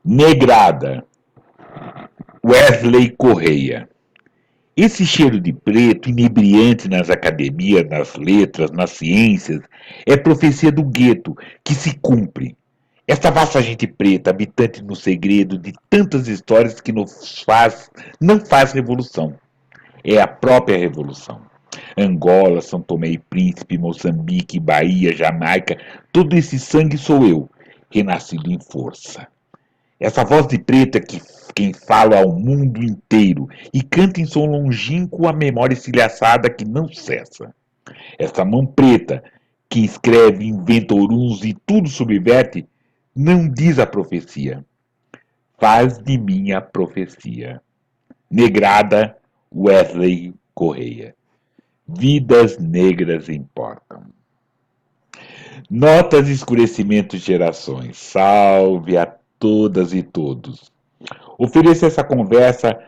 Negrada, Wesley Correia. Esse cheiro de preto, inebriante nas academias, nas letras, nas ciências, é profecia do gueto, que se cumpre. Esta vasta gente preta, habitante no segredo de tantas histórias que não faz revolução. É a própria revolução. Angola, São Tomé e Príncipe, Moçambique, Bahia, Jamaica, todo esse sangue sou eu, renascido em força. Essa voz de preta que quem fala ao mundo inteiro e canta em som longínquo a memória estilhaçada que não cessa. Essa mão preta que escreve, inventa oruns e tudo subverte, não diz a profecia. Faz de mim a profecia. Negrada Wesley Correia. Vidas negras importam. Notas de escurecimento de gerações. Salve a todas e todos. Ofereço essa conversa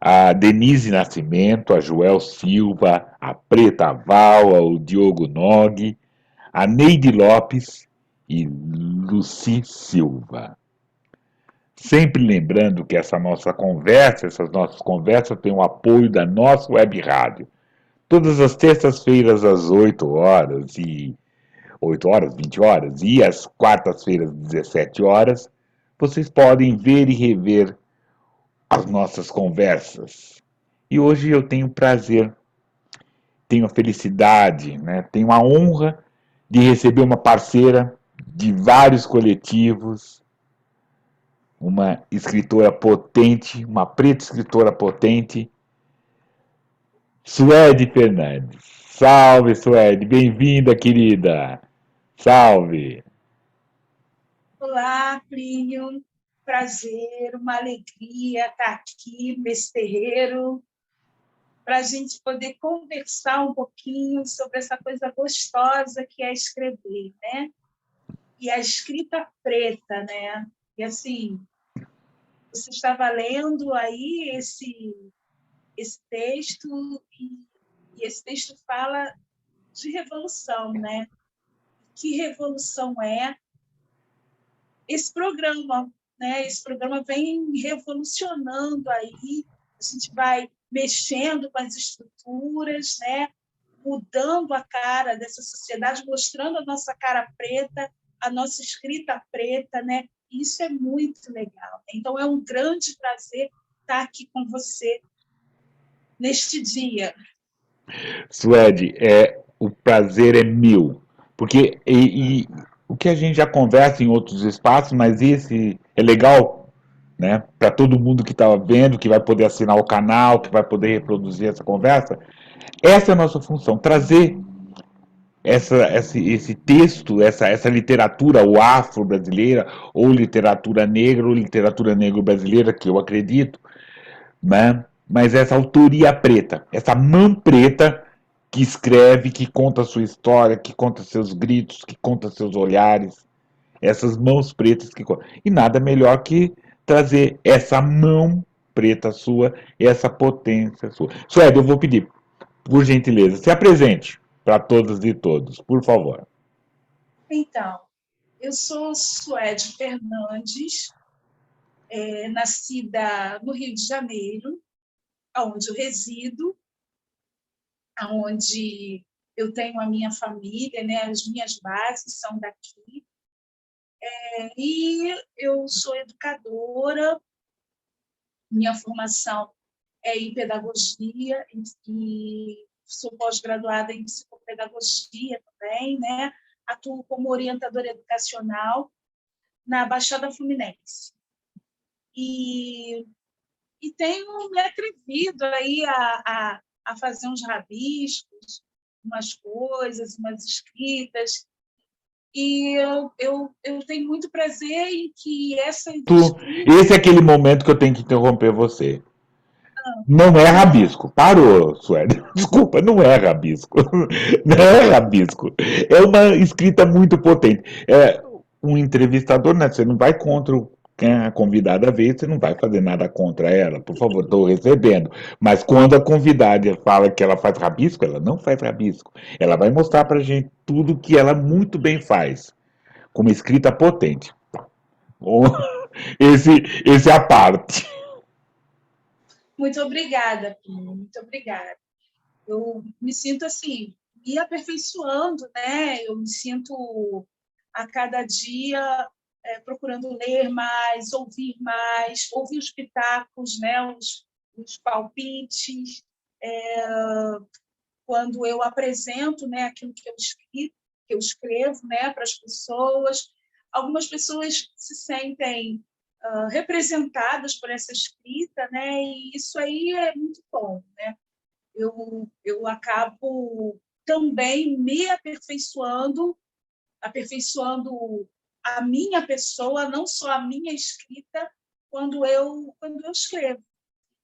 a Denise Nascimento, a Joel Silva, a Preta Val, ao Diogo Nog, a Neide Lopes e Luci Silva. Sempre lembrando que essa nossa conversa, essas nossas conversas têm o apoio da nossa web rádio. Todas as terças-feiras às 8 horas, 20 horas e às quartas-feiras, 17 horas, vocês podem ver e rever as nossas conversas. E hoje eu tenho o prazer, tenho a felicidade, né, tenho a honra de receber uma parceira de vários coletivos, uma escritora potente, uma preta escritora potente, Suede Fernandes. Salve, Suede, bem-vinda, querida. Salve. Olá, Plínio. Prazer, uma alegria estar aqui nesse terreiro para a gente poder conversar um pouquinho sobre essa coisa gostosa que é escrever, né? E a escrita preta, né? E assim, você estava lendo aí esse texto e esse texto fala de revolução, né? Que revolução é esse programa, né? Esse programa vem revolucionando aí, a gente vai mexendo com as estruturas, né? Mudando a cara dessa sociedade, mostrando a nossa cara preta, a nossa escrita preta, né? Isso é muito legal. Então, é um grande prazer estar aqui com você neste dia. Suede, o prazer é meu, porque o que a gente já conversa em outros espaços, mas esse é legal, né? Para todo mundo que está vendo, que vai poder assinar o canal, que vai poder reproduzir essa conversa. Essa é a nossa função, trazer esse texto, essa literatura, ou afro-brasileira, ou literatura negra, ou literatura negro-brasileira, que eu acredito, né? Mas essa autoria preta, essa mão preta que escreve, que conta a sua história, que conta seus gritos, que conta seus olhares, essas mãos pretas que contam. E nada melhor que trazer essa mão preta sua, essa potência sua. Suede, eu vou pedir, por gentileza, se apresente para todas e todos, por favor. Então, eu sou Suede Fernandes, nascida no Rio de Janeiro, onde eu resido, onde eu tenho a minha família, né? As minhas bases são daqui. E eu sou educadora, minha formação é em pedagogia, e sou pós-graduada em psicopedagogia também, né? Atuo como orientadora educacional na Baixada Fluminense. E tenho me atrevido aí a fazer uns rabiscos, umas coisas, umas escritas, e eu tenho muito prazer em que essa escrita... Esse é aquele momento que eu tenho que interromper você. Não é rabisco. Parou, Sueli. Desculpa, não é rabisco. Não é rabisco. É uma escrita muito potente. Um entrevistador, né? Você não vai contra a convidada veio, você não vai fazer nada contra ela. Por favor, estou recebendo. Mas quando a convidada fala que ela faz rabisco, ela não faz rabisco. Ela vai mostrar pra gente tudo que ela muito bem faz. Com uma escrita potente. esse, esse é a parte. Muito obrigada, Pino, muito obrigada. Eu me sinto assim, me aperfeiçoando, né? Eu me sinto a cada dia procurando ler mais, ouvir os pitacos, né? Os palpites, quando eu apresento, né, aquilo que eu escrevo, né, para as pessoas. Algumas pessoas se sentem representadas por essa escrita, né? E isso aí é muito bom, né? Eu acabo também me aperfeiçoando a minha pessoa, não só a minha escrita, quando eu escrevo.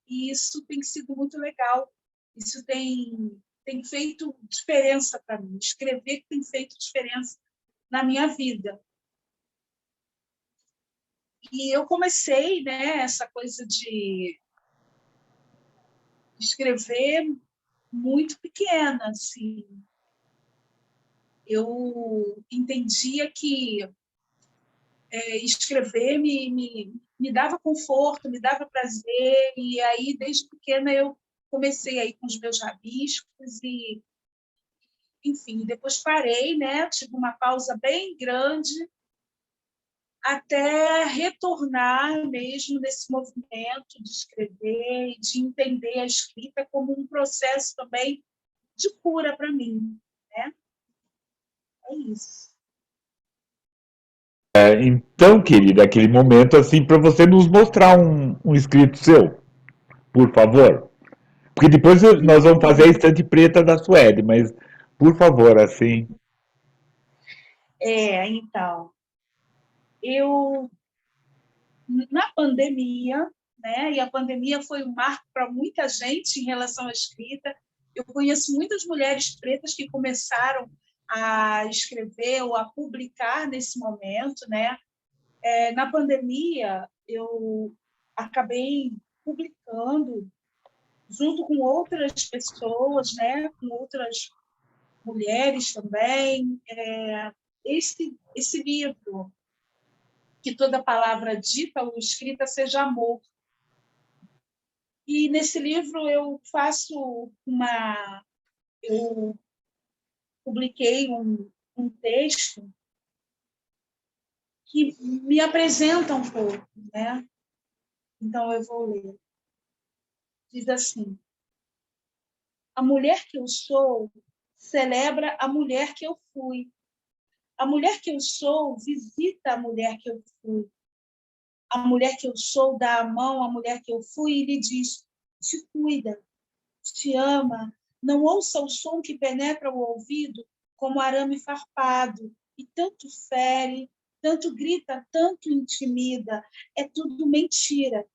E isso tem sido muito legal. Isso tem feito diferença para mim. Escrever tem feito diferença na minha vida. E eu comecei, né, essa coisa de escrever muito pequena, assim. Eu entendia que escrever me dava conforto, me dava prazer, e aí, desde pequena, eu comecei aí com os meus rabiscos, e, enfim, depois parei, né? Tive uma pausa bem grande, até retornar mesmo nesse movimento de escrever e de entender a escrita como um processo também de cura para mim, né? É isso. Então, querida, aquele momento assim para você nos mostrar um escrito seu, por favor. Porque depois nós vamos fazer a estante preta da Suede, mas por favor, assim. Então, eu na pandemia, né? E a pandemia foi um marco para muita gente em relação à escrita. Eu conheço muitas mulheres pretas que começaram a escrever ou a publicar nesse momento, né? Na pandemia, eu acabei publicando junto com outras pessoas, né? Com outras mulheres também, esse livro, que toda palavra dita ou escrita seja amor. E nesse livro eu publiquei um texto que me apresenta um pouco, né? Então eu vou ler. Diz assim: a mulher que eu sou celebra a mulher que eu fui. A mulher que eu sou visita a mulher que eu fui. A mulher que eu sou dá a mão à mulher que eu fui e lhe diz: te cuida, te ama, não ouça o som que penetra o ouvido como arame farpado, e tanto fere, tanto grita, tanto intimida. É tudo mentira.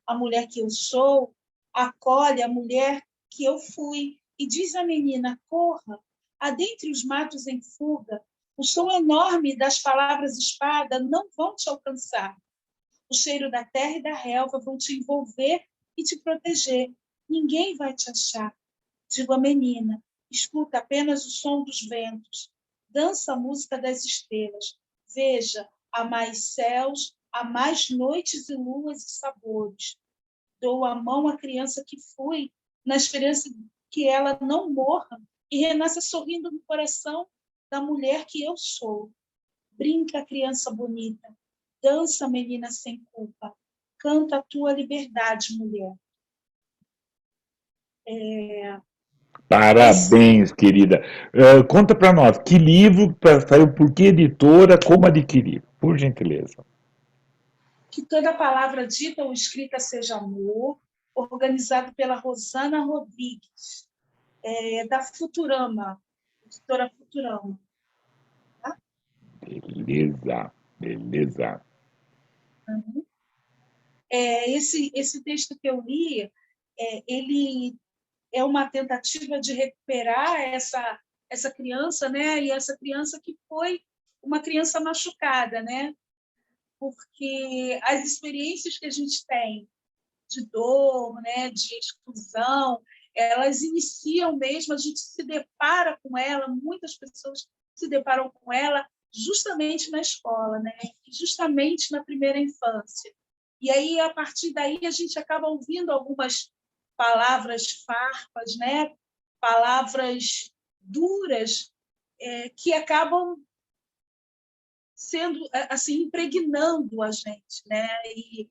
A mulher que eu sou acolhe a mulher que eu fui e diz à menina: corra, adentre os matos em fuga. O som enorme das palavras espada não vão te alcançar. O cheiro da terra e da relva vão te envolver e te proteger. Ninguém vai te achar. Digo à menina: escuta apenas o som dos ventos. Dança a música das estrelas. Veja, há mais céus, há mais noites e luas e sabores. Dou a mão à criança que fui, na esperança que ela não morra e renasça sorrindo no coração da mulher que eu sou. Brinca, criança bonita. Dança, menina sem culpa. Canta a tua liberdade, mulher. Esse Parabéns, querida. Conta para nós, que livro saiu por que editora, como adquirir? Por gentileza. que toda palavra dita ou escrita seja amor, organizado pela Rosana Rodrigues, da Futurama, editora Futurama. Tá? Beleza, beleza. Uhum. Esse texto que eu li, ele é uma tentativa de recuperar essa criança, né? E essa criança que foi uma criança machucada, né? Porque as experiências que a gente tem de dor, né, de exclusão, elas iniciam mesmo, a gente se depara com ela, muitas pessoas se deparam com ela justamente na escola, né? Justamente na primeira infância. E aí, a partir daí, a gente acaba ouvindo algumas palavras farpas, né? Palavras duras, que acabam sendo assim impregnando a gente, né? E,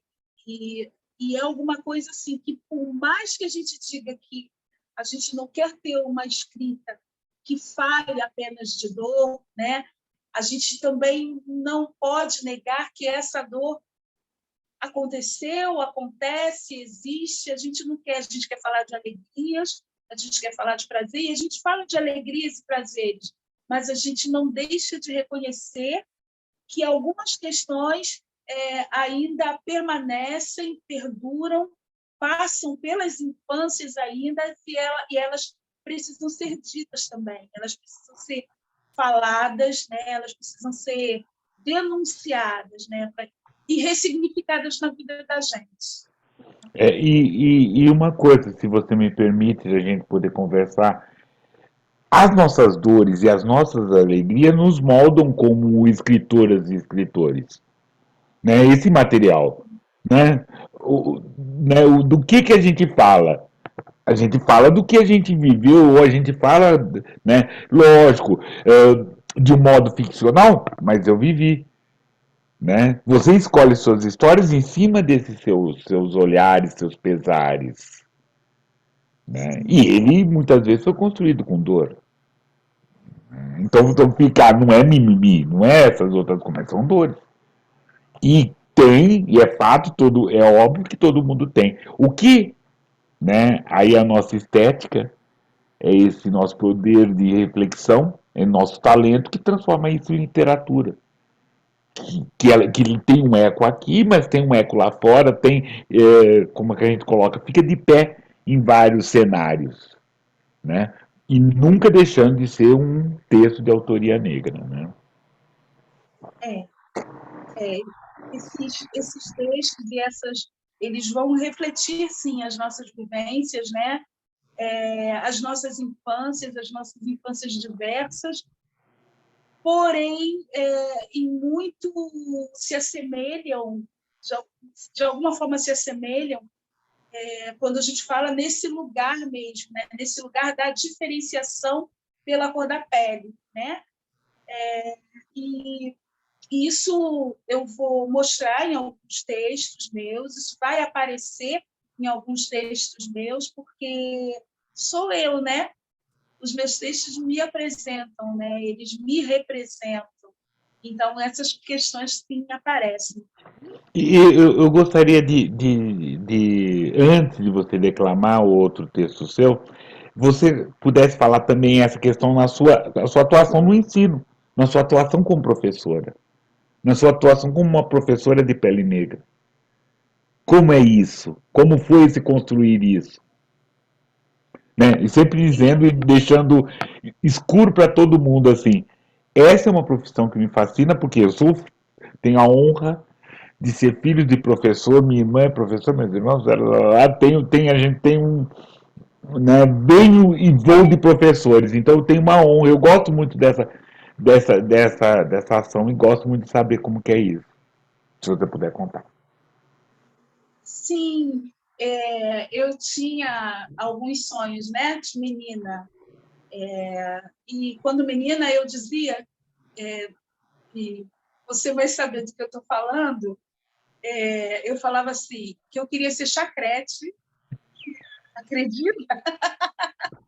e é alguma coisa assim que, por mais que a gente diga que a gente não quer ter uma escrita que fale apenas de dor, né? A gente também não pode negar que essa dor aconteceu, acontece, existe. A gente quer falar de alegrias, a gente quer falar de prazer, e a gente fala de alegrias e prazeres, mas a gente não deixa de reconhecer que algumas questões ainda permanecem, perduram, passam pelas infâncias ainda, e elas precisam ser ditas também, elas precisam ser faladas, né? Elas precisam ser denunciadas, né? E ressignificadas na vida da gente. E uma coisa, se você me permite, a gente poder conversar, as nossas dores e as nossas alegrias nos moldam como escritoras e escritores, né? Esse material, né? Do que a gente fala? A gente fala do que a gente viveu, ou a gente fala, né? Lógico, de um modo ficcional, mas eu vivi, né? Você escolhe suas histórias em cima desses seus olhares, seus pesares, né? E ele muitas vezes foi construído com dor. Então ficar, não é mimimi, não é essas outras coisas, são dores. E tem, e é fato, é óbvio que todo mundo tem. O que, né? Aí a nossa estética é esse nosso poder de reflexão, é nosso talento que transforma isso em literatura. Que ele tem um eco aqui, mas tem um eco lá fora, tem, como é que a gente coloca, fica de pé em vários cenários, né? E nunca deixando de ser um texto de autoria negra, né? É, é, esses textos e eles vão refletir, sim, as nossas vivências, né? As nossas infâncias diversas, porém, em muito se assemelham, de alguma forma se assemelham, quando a gente fala nesse lugar mesmo, né? Nesse lugar da diferenciação pela cor da pele, né? E isso eu vou mostrar em alguns textos meus, isso vai aparecer em alguns textos meus, porque sou eu, né? Os meus textos me apresentam, né? Eles me representam. Então, essas questões sim aparecem. E eu gostaria antes de você declamar o outro texto seu, você pudesse falar também essa questão a sua atuação no ensino, na sua atuação como professora, na sua atuação como uma professora de pele negra. Como é isso? Como foi se construir isso? Né? E sempre dizendo e deixando escuro para todo mundo assim. Essa é uma profissão que me fascina porque tenho a honra de ser filho de professor, minha irmã é professora, meus irmãos, a gente tem né, bem e voo de professores, então eu tenho uma honra, eu gosto muito dessa ação e gosto muito de saber como que é isso, se você puder contar. Sim, eu tinha alguns sonhos, né, de menina. E quando menina eu dizia, e você vai saber do que eu estou falando, eu falava assim, que eu queria ser chacrete, acredita?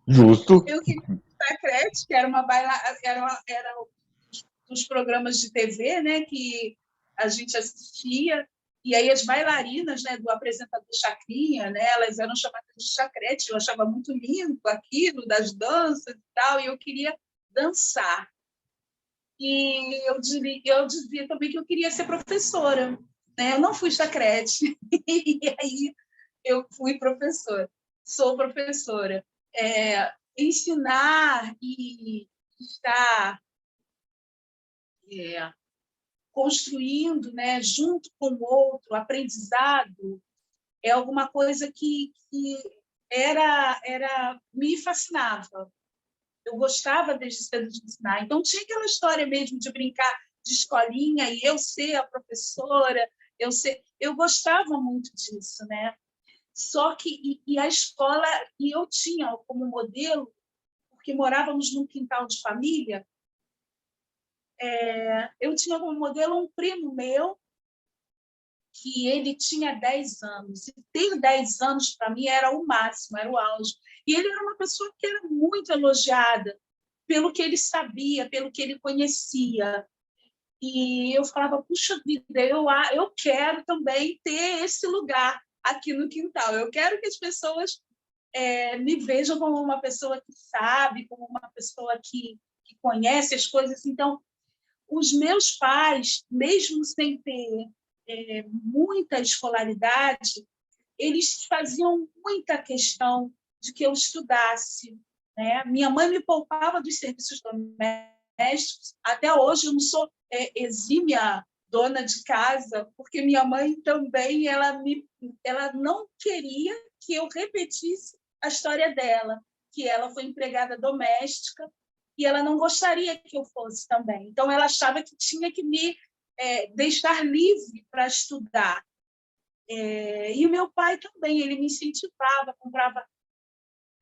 Justo. Eu queria ser chacrete, que era um dos programas de TV, né, que a gente assistia, e aí as bailarinas, né, do apresentador Chacrinha, né, elas eram chamadas de chacrete, eu achava muito lindo aquilo, das danças e tal, e eu queria dançar. E eu dizia também que eu queria ser professora, né? Eu não fui chacrete, e aí eu fui professora, sou professora. Ensinar e estar construindo, né, junto com o outro, aprendizado, é alguma coisa que me fascinava. Eu gostava desde cedo de ensinar. Então, tinha aquela história mesmo de brincar de escolinha e eu ser a professora, eu gostava muito disso, né? Só que a escola, e eu tinha como modelo, porque morávamos num quintal de família, eu tinha como modelo um primo meu, que ele tinha 10 anos. E ter 10 anos, para mim, era o máximo, era o auge. E ele era uma pessoa que era muito elogiada pelo que ele sabia, pelo que ele conhecia. E eu falava, puxa vida, eu quero também ter esse lugar aqui no quintal. Eu quero que as pessoas me vejam como uma pessoa que sabe, como uma pessoa que conhece as coisas. Então, os meus pais, mesmo sem ter muita escolaridade, eles faziam muita questão de que eu estudasse, né? Minha mãe me poupava dos serviços domésticos. Até hoje eu não sou exímia dona de casa, porque minha mãe também ela não queria que eu repetisse a história dela, que ela foi empregada doméstica e ela não gostaria que eu fosse também. Então ela achava que tinha que me deixar livre para estudar. E o meu pai também, ele me incentivava, comprava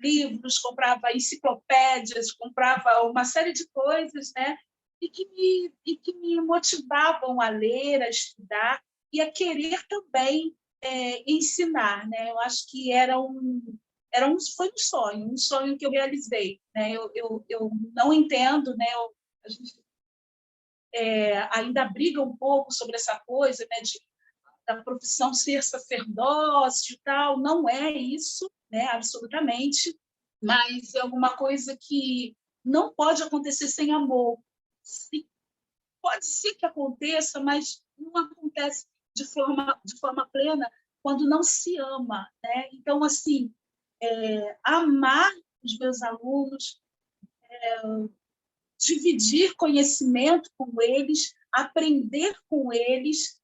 livros, comprava enciclopédias, comprava uma série de coisas, né? E que me motivavam a ler, a estudar e a querer também ensinar, né? Eu acho que foi um sonho que eu realizei, né? Eu não entendo, né? A gente ainda briga um pouco sobre essa coisa, né? Da profissão ser sacerdócio e tal, não é isso, né? Absolutamente, mas é alguma coisa que não pode acontecer sem amor. Pode ser que aconteça, mas não acontece de forma plena quando não se ama, né? Então, assim, amar os meus alunos, dividir conhecimento com eles, aprender com eles,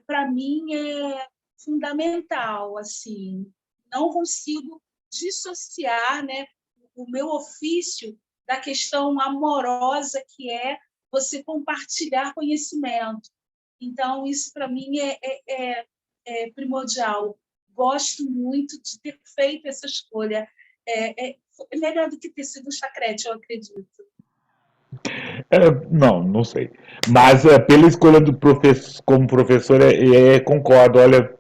para mim é fundamental. Assim, não consigo dissociar, né, o meu ofício da questão amorosa que é você compartilhar conhecimento. Então, isso para mim é primordial. Gosto muito de ter feito essa escolha. É melhor do que ter sido chacrete, eu acredito. Não sei. Mas pela escolha do como professor, concordo. Olha,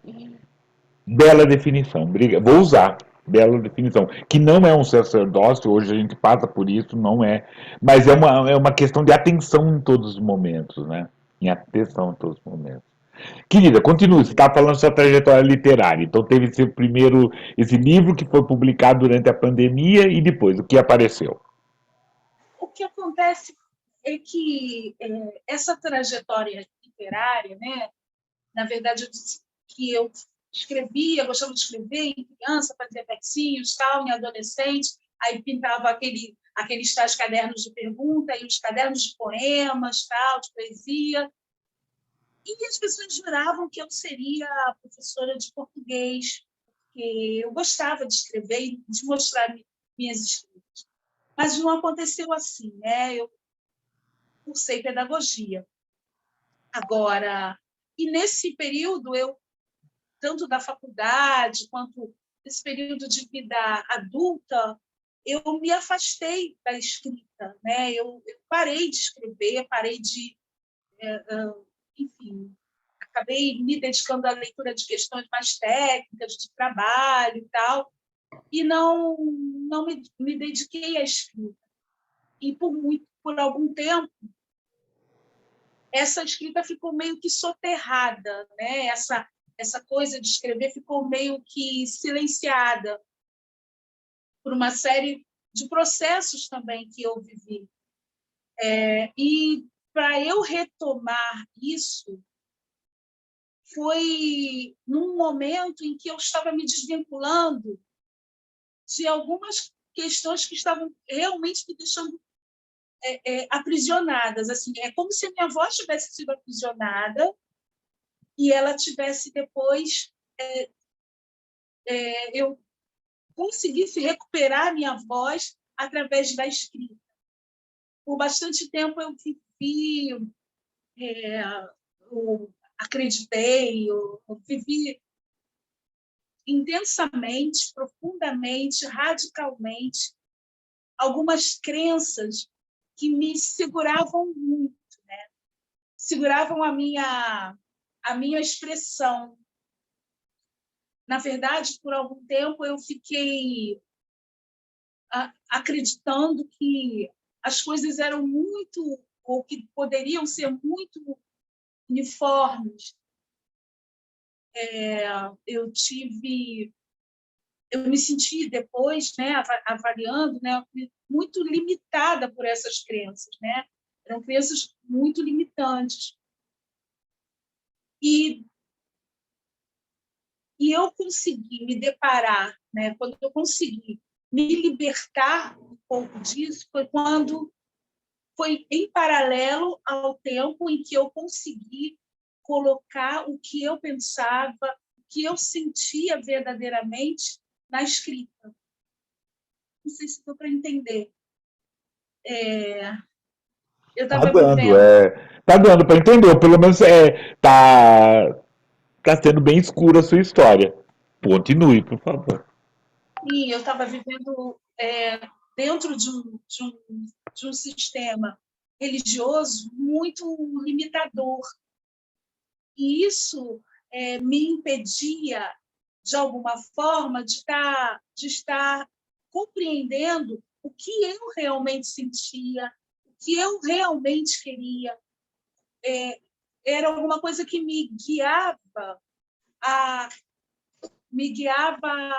bela definição. Vou usar. Bela definição. Que não é um sacerdócio, hoje a gente passa por isso, não é. Mas é uma questão de atenção em todos os momentos, né? Em atenção em todos os momentos. Querida, continue. Você estava falando da sua trajetória literária. Então teve esse livro que foi publicado durante a pandemia e depois, o que apareceu? O que acontece é que essa trajetória literária, né, na verdade, eu disse que eu escrevia, gostava de escrever em criança, fazia versinhos, tal, em adolescente, aí pintava aqueles tais cadernos de pergunta e os cadernos de poemas, tal, de poesia. E as pessoas juravam que eu seria professora de português, porque eu gostava de escrever e de mostrar minhas escritas. Mas não aconteceu assim, né? Eu cursei pedagogia. Agora, e nesse período, tanto da faculdade quanto nesse período de vida adulta, eu me afastei da escrita, né? Eu parei de escrever, parei de, enfim, acabei me dedicando à leitura de questões mais técnicas, de trabalho e tal, e não me dediquei à escrita. E por algum tempo, essa escrita ficou meio que soterrada, né? Essa coisa de escrever ficou meio que silenciada por uma série de processos também que eu vivi. E para eu retomar isso, foi num momento em que eu estava me desvinculando de algumas questões que estavam realmente me deixando aprisionadas. Assim, é como se a minha avó tivesse sido aprisionada e ela tivesse depois eu conseguisse recuperar a minha voz através da escrita. Por bastante tempo eu vivi, eu vivi intensamente, profundamente, radicalmente, algumas crenças que me seguravam muito, né? Seguravam a minha expressão. Na verdade, por algum tempo, eu fiquei acreditando que as coisas eram muito, ou que poderiam ser muito uniformes. Eu me senti depois, né, avaliando, né, muito limitada por essas crenças, né? Eram crenças muito limitantes. E eu consegui me deparar, né, quando eu consegui me libertar um pouco disso, foi em paralelo ao tempo em que eu consegui colocar o que eu pensava, o que eu sentia verdadeiramente na escrita. Não sei se deu para entender. Eu Tá estava dando, vivendo, tá dando para entender, ou pelo menos tá sendo bem escura a sua história. Continue, por favor. e eu estava vivendo dentro de um sistema religioso muito limitador. E isso me impedia, de alguma forma, de estar compreendendo o que eu realmente sentia, o que eu realmente queria. Era alguma coisa que a, me guiava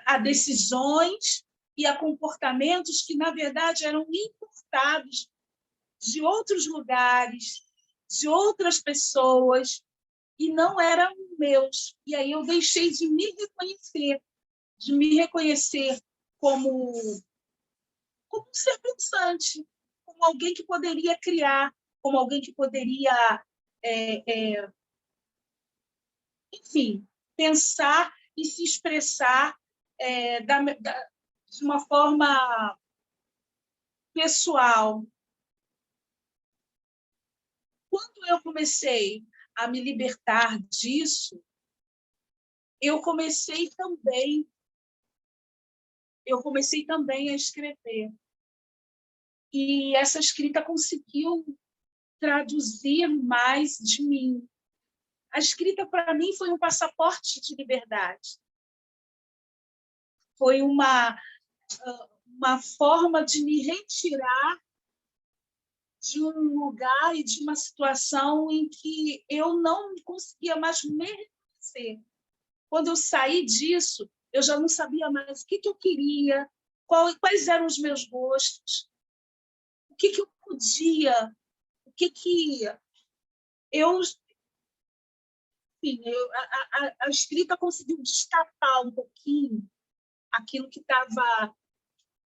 a decisões e a comportamentos que, na verdade, eram importados de outros lugares, de outras pessoas, e não eram meus. E aí eu deixei de me reconhecer como um ser pensante, como alguém que poderia criar, como alguém que poderia, enfim, pensar e se expressar de uma forma pessoal. Quando eu comecei a me libertar disso, eu comecei também a escrever. E essa escrita conseguiu traduzir mais de mim. A escrita, para mim, foi um passaporte de liberdade. Foi uma forma de me retirar de um lugar e de uma situação em que eu não conseguia mais me reconhecer. Quando eu saí disso, eu já não sabia mais o que eu queria, quais eram os meus gostos, o que eu podia, o que eu... Enfim, a escrita conseguiu destapar um pouquinho aquilo que estava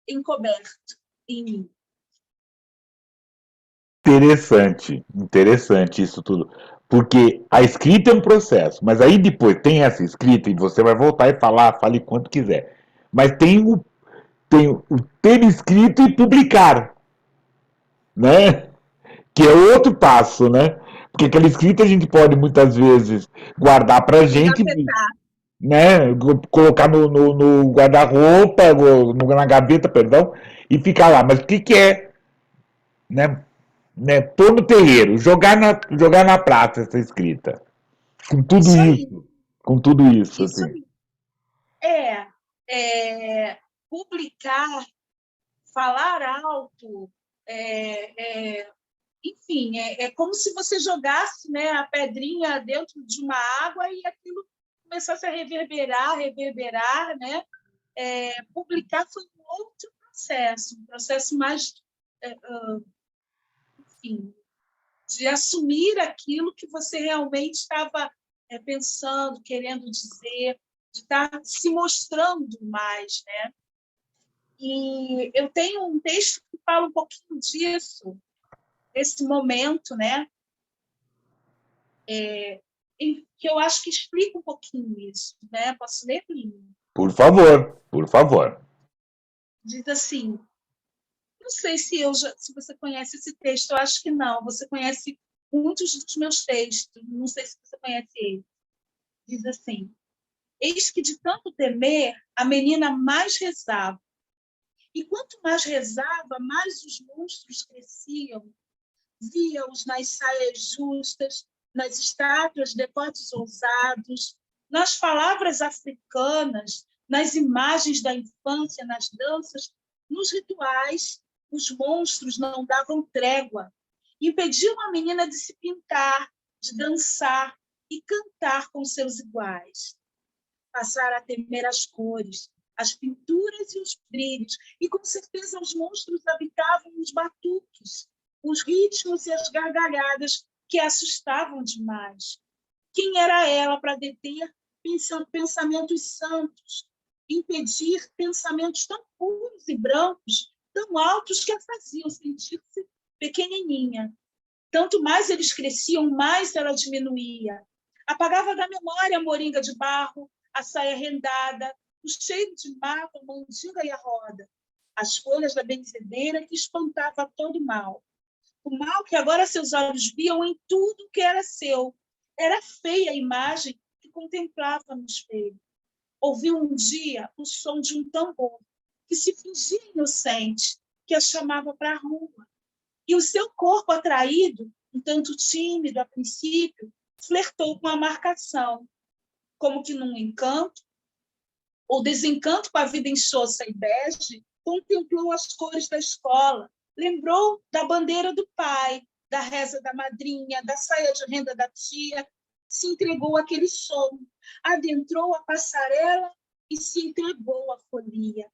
encoberto em mim. Interessante isso tudo. Porque a escrita é um processo, mas aí depois tem essa escrita e você vai voltar e falar, fale quanto quiser. Mas tem o ter escrito e publicar, né? Que é outro passo, né? Porque aquela escrita a gente pode muitas vezes guardar pra gente, Engavetar. né? Colocar no guarda-roupa, na gaveta, perdão, e ficar lá. Mas o que é, né? Pôr no terreiro, jogar na praça essa escrita. Com tudo Isso aí, isso. Com tudo isso, isso assim. aí. Publicar, falar alto, enfim, é como se você jogasse, né, a pedrinha dentro de uma água e aquilo começasse a reverberar, né? Publicar foi um outro processo, um processo mais, enfim, de assumir aquilo que você realmente estava pensando, querendo dizer, de estar se mostrando mais, né? E eu tenho um texto que fala um pouquinho disso, desse momento, né? Que eu acho que explica um pouquinho isso, né? Posso ler, Plínio? Por favor, por favor. Diz assim, não sei se você conhece esse texto, eu acho que não. Você conhece muitos dos meus textos, não sei se você conhece ele. Diz assim: eis que de tanto temer, a menina mais rezava. E quanto mais rezava, mais os monstros cresciam. Via-os nas saias justas, nas estátuas, decotes ousados, nas palavras africanas, nas imagens da infância, nas danças, nos rituais. Os monstros não davam trégua, impediam a menina de se pintar, de dançar e cantar com seus iguais. Passara a temer as cores, as pinturas e os brilhos, e com certeza os monstros habitavam os batuques, os ritmos e as gargalhadas que a assustavam demais. Quem era ela para deter pensamentos santos, impedir pensamentos tão puros e brancos, tão altos que a faziam sentir-se pequenininha? Tanto mais eles cresciam, mais ela diminuía. Apagava da memória a moringa de barro, a saia rendada, o cheiro de mato, a mandinga e a roda, as folhas da benzedeira que espantava todo o mal. O mal que agora seus olhos viam em tudo que era seu. Era feia a imagem que contemplava no espelho. Ouviu um dia o som de um tambor que se fingia inocente, que a chamava para a rua. E o seu corpo atraído, um tanto tímido a princípio, flertou com a marcação, como que num encanto, ou desencanto com a vida insossa e bege, contemplou as cores da escola, lembrou da bandeira do pai, da reza da madrinha, da saia de renda da tia, se entregou àquele som, adentrou a passarela e se entregou à folia.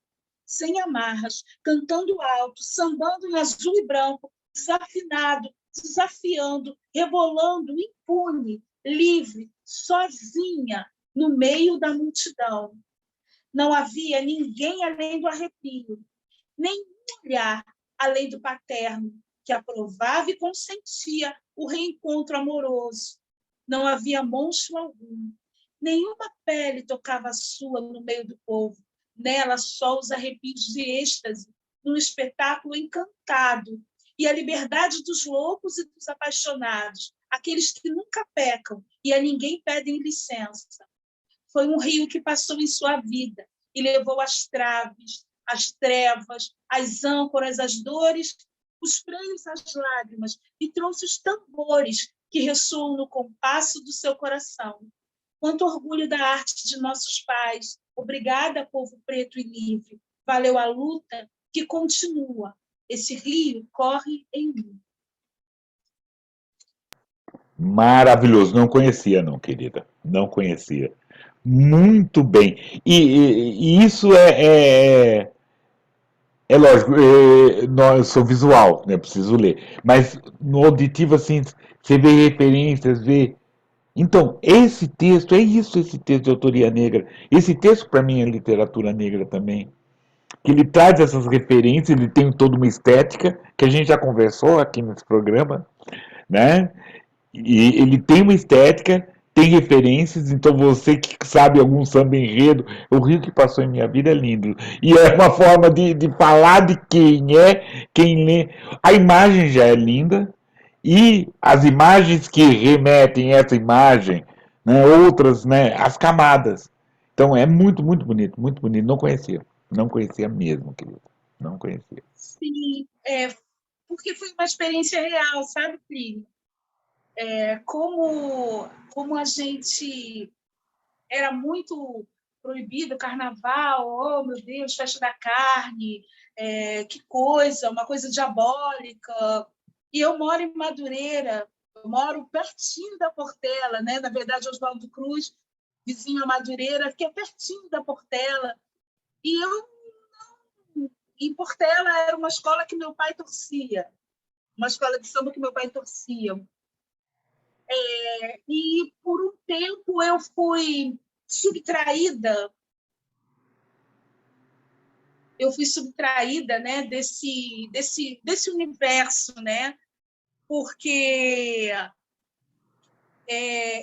Sem amarras, cantando alto, sambando em azul e branco, desafinado, desafiando, rebolando, impune, livre, sozinha, no meio da multidão. Não havia ninguém além do arrepio, nenhum olhar além do paterno, que aprovava e consentia o reencontro amoroso. Não havia monstro algum. Nenhuma pele tocava a sua no meio do povo. Nela só os arrepios de êxtase, num espetáculo encantado, e a liberdade dos loucos e dos apaixonados, aqueles que nunca pecam e a ninguém pedem licença. Foi um rio que passou em sua vida e levou as traves, as trevas, as âncoras, as dores, os pranhos, as lágrimas, e trouxe os tambores que ressoam no compasso do seu coração. Quanto orgulho da arte de nossos pais. Obrigada, povo preto e livre. Valeu a luta que continua. Esse rio corre em mim. Maravilhoso. Não conhecia, não, querida. Não conhecia. Muito bem. E isso é lógico, eu sou visual, né? Preciso ler. Mas no auditivo, assim, você vê referências, vê. Então, esse texto, é isso, esse texto de autoria negra. Esse texto, para mim, é literatura negra também. Que ele traz essas referências, ele tem toda uma estética, que a gente já conversou aqui nesse programa, né? E ele tem uma estética, tem referências, então você que sabe algum samba enredo, o Rio que passou em minha vida é lindo. E é uma forma de falar de quem é, quem lê. A imagem já é linda, e as imagens que remetem a essa imagem, né, outras, né, as camadas. Então é muito, muito bonito, muito bonito. Não conhecia mesmo, querido. Não conhecia. Sim, porque foi uma experiência real, sabe, Plínio? Como a gente era muito proibido, carnaval, oh meu Deus, festa da carne, que coisa, uma coisa diabólica. E eu moro em Madureira, eu moro pertinho da Portela, né? Na verdade, Oswaldo Cruz, vizinho a Madureira, que é pertinho da Portela. E eu, em Portela, era uma escola que meu pai torcia, uma escola de samba que meu pai torcia. E por um tempo eu fui subtraída, né, desse universo, né, porque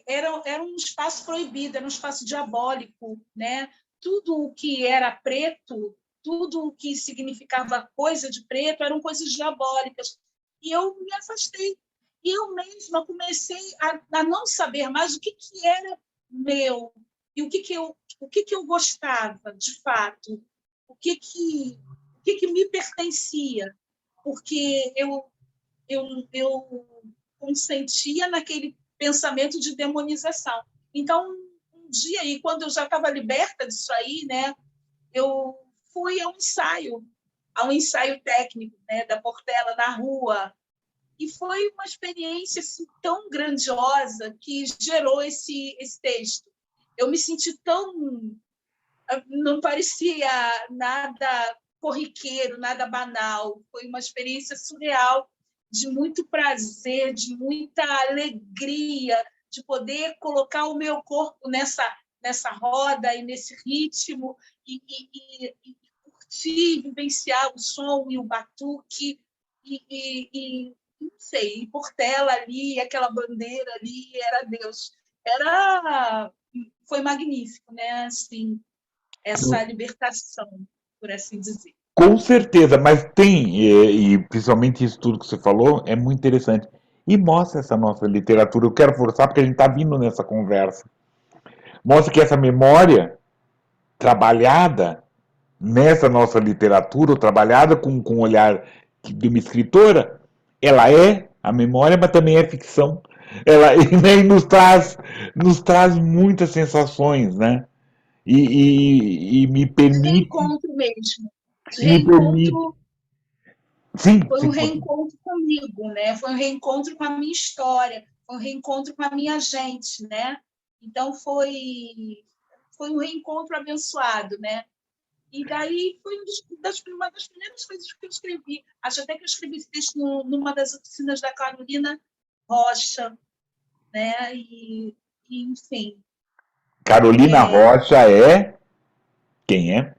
era um espaço proibido, era um espaço diabólico, né? Tudo o que era preto, tudo o que significava coisa de preto eram coisas diabólicas. E eu me afastei. E eu mesma comecei a não saber mais o que era meu e o que eu gostava, de fato, o que me pertencia, porque eu consentia naquele pensamento de demonização. Então, um dia, e quando eu já estava liberta disso aí, né, eu fui a um ensaio técnico, né, da Portela na rua, e foi uma experiência assim, tão grandiosa que gerou esse texto. Eu me senti tão... Não parecia nada corriqueiro, nada banal. Foi uma experiência surreal, de muito prazer, de muita alegria, de poder colocar o meu corpo nessa roda e nesse ritmo e curtir, vivenciar o som e o batuque e não sei, e Portela ali, aquela bandeira ali, era Deus. Foi magnífico, né? Assim, essa libertação, por assim dizer. Com certeza, mas tem, e principalmente isso tudo que você falou, é muito interessante. E mostra essa nossa literatura. Eu quero forçar porque a gente está vindo nessa conversa. Mostra que essa memória trabalhada nessa nossa literatura, ou trabalhada com o olhar de uma escritora, ela é a memória, mas também é ficção. Ela e nos traz muitas sensações, né? E me De permite, reencontro mesmo. De e me permite, reencontro, sim, foi sim, um reencontro comigo, né? Foi um reencontro com a minha história, foi um reencontro com a minha gente, né? Então, foi um reencontro abençoado, né? E daí foi uma das primeiras coisas que eu escrevi. Acho até que eu escrevi esse texto numa das oficinas da Carolina Rocha, né? Enfim, Carolina Rocha é quem é?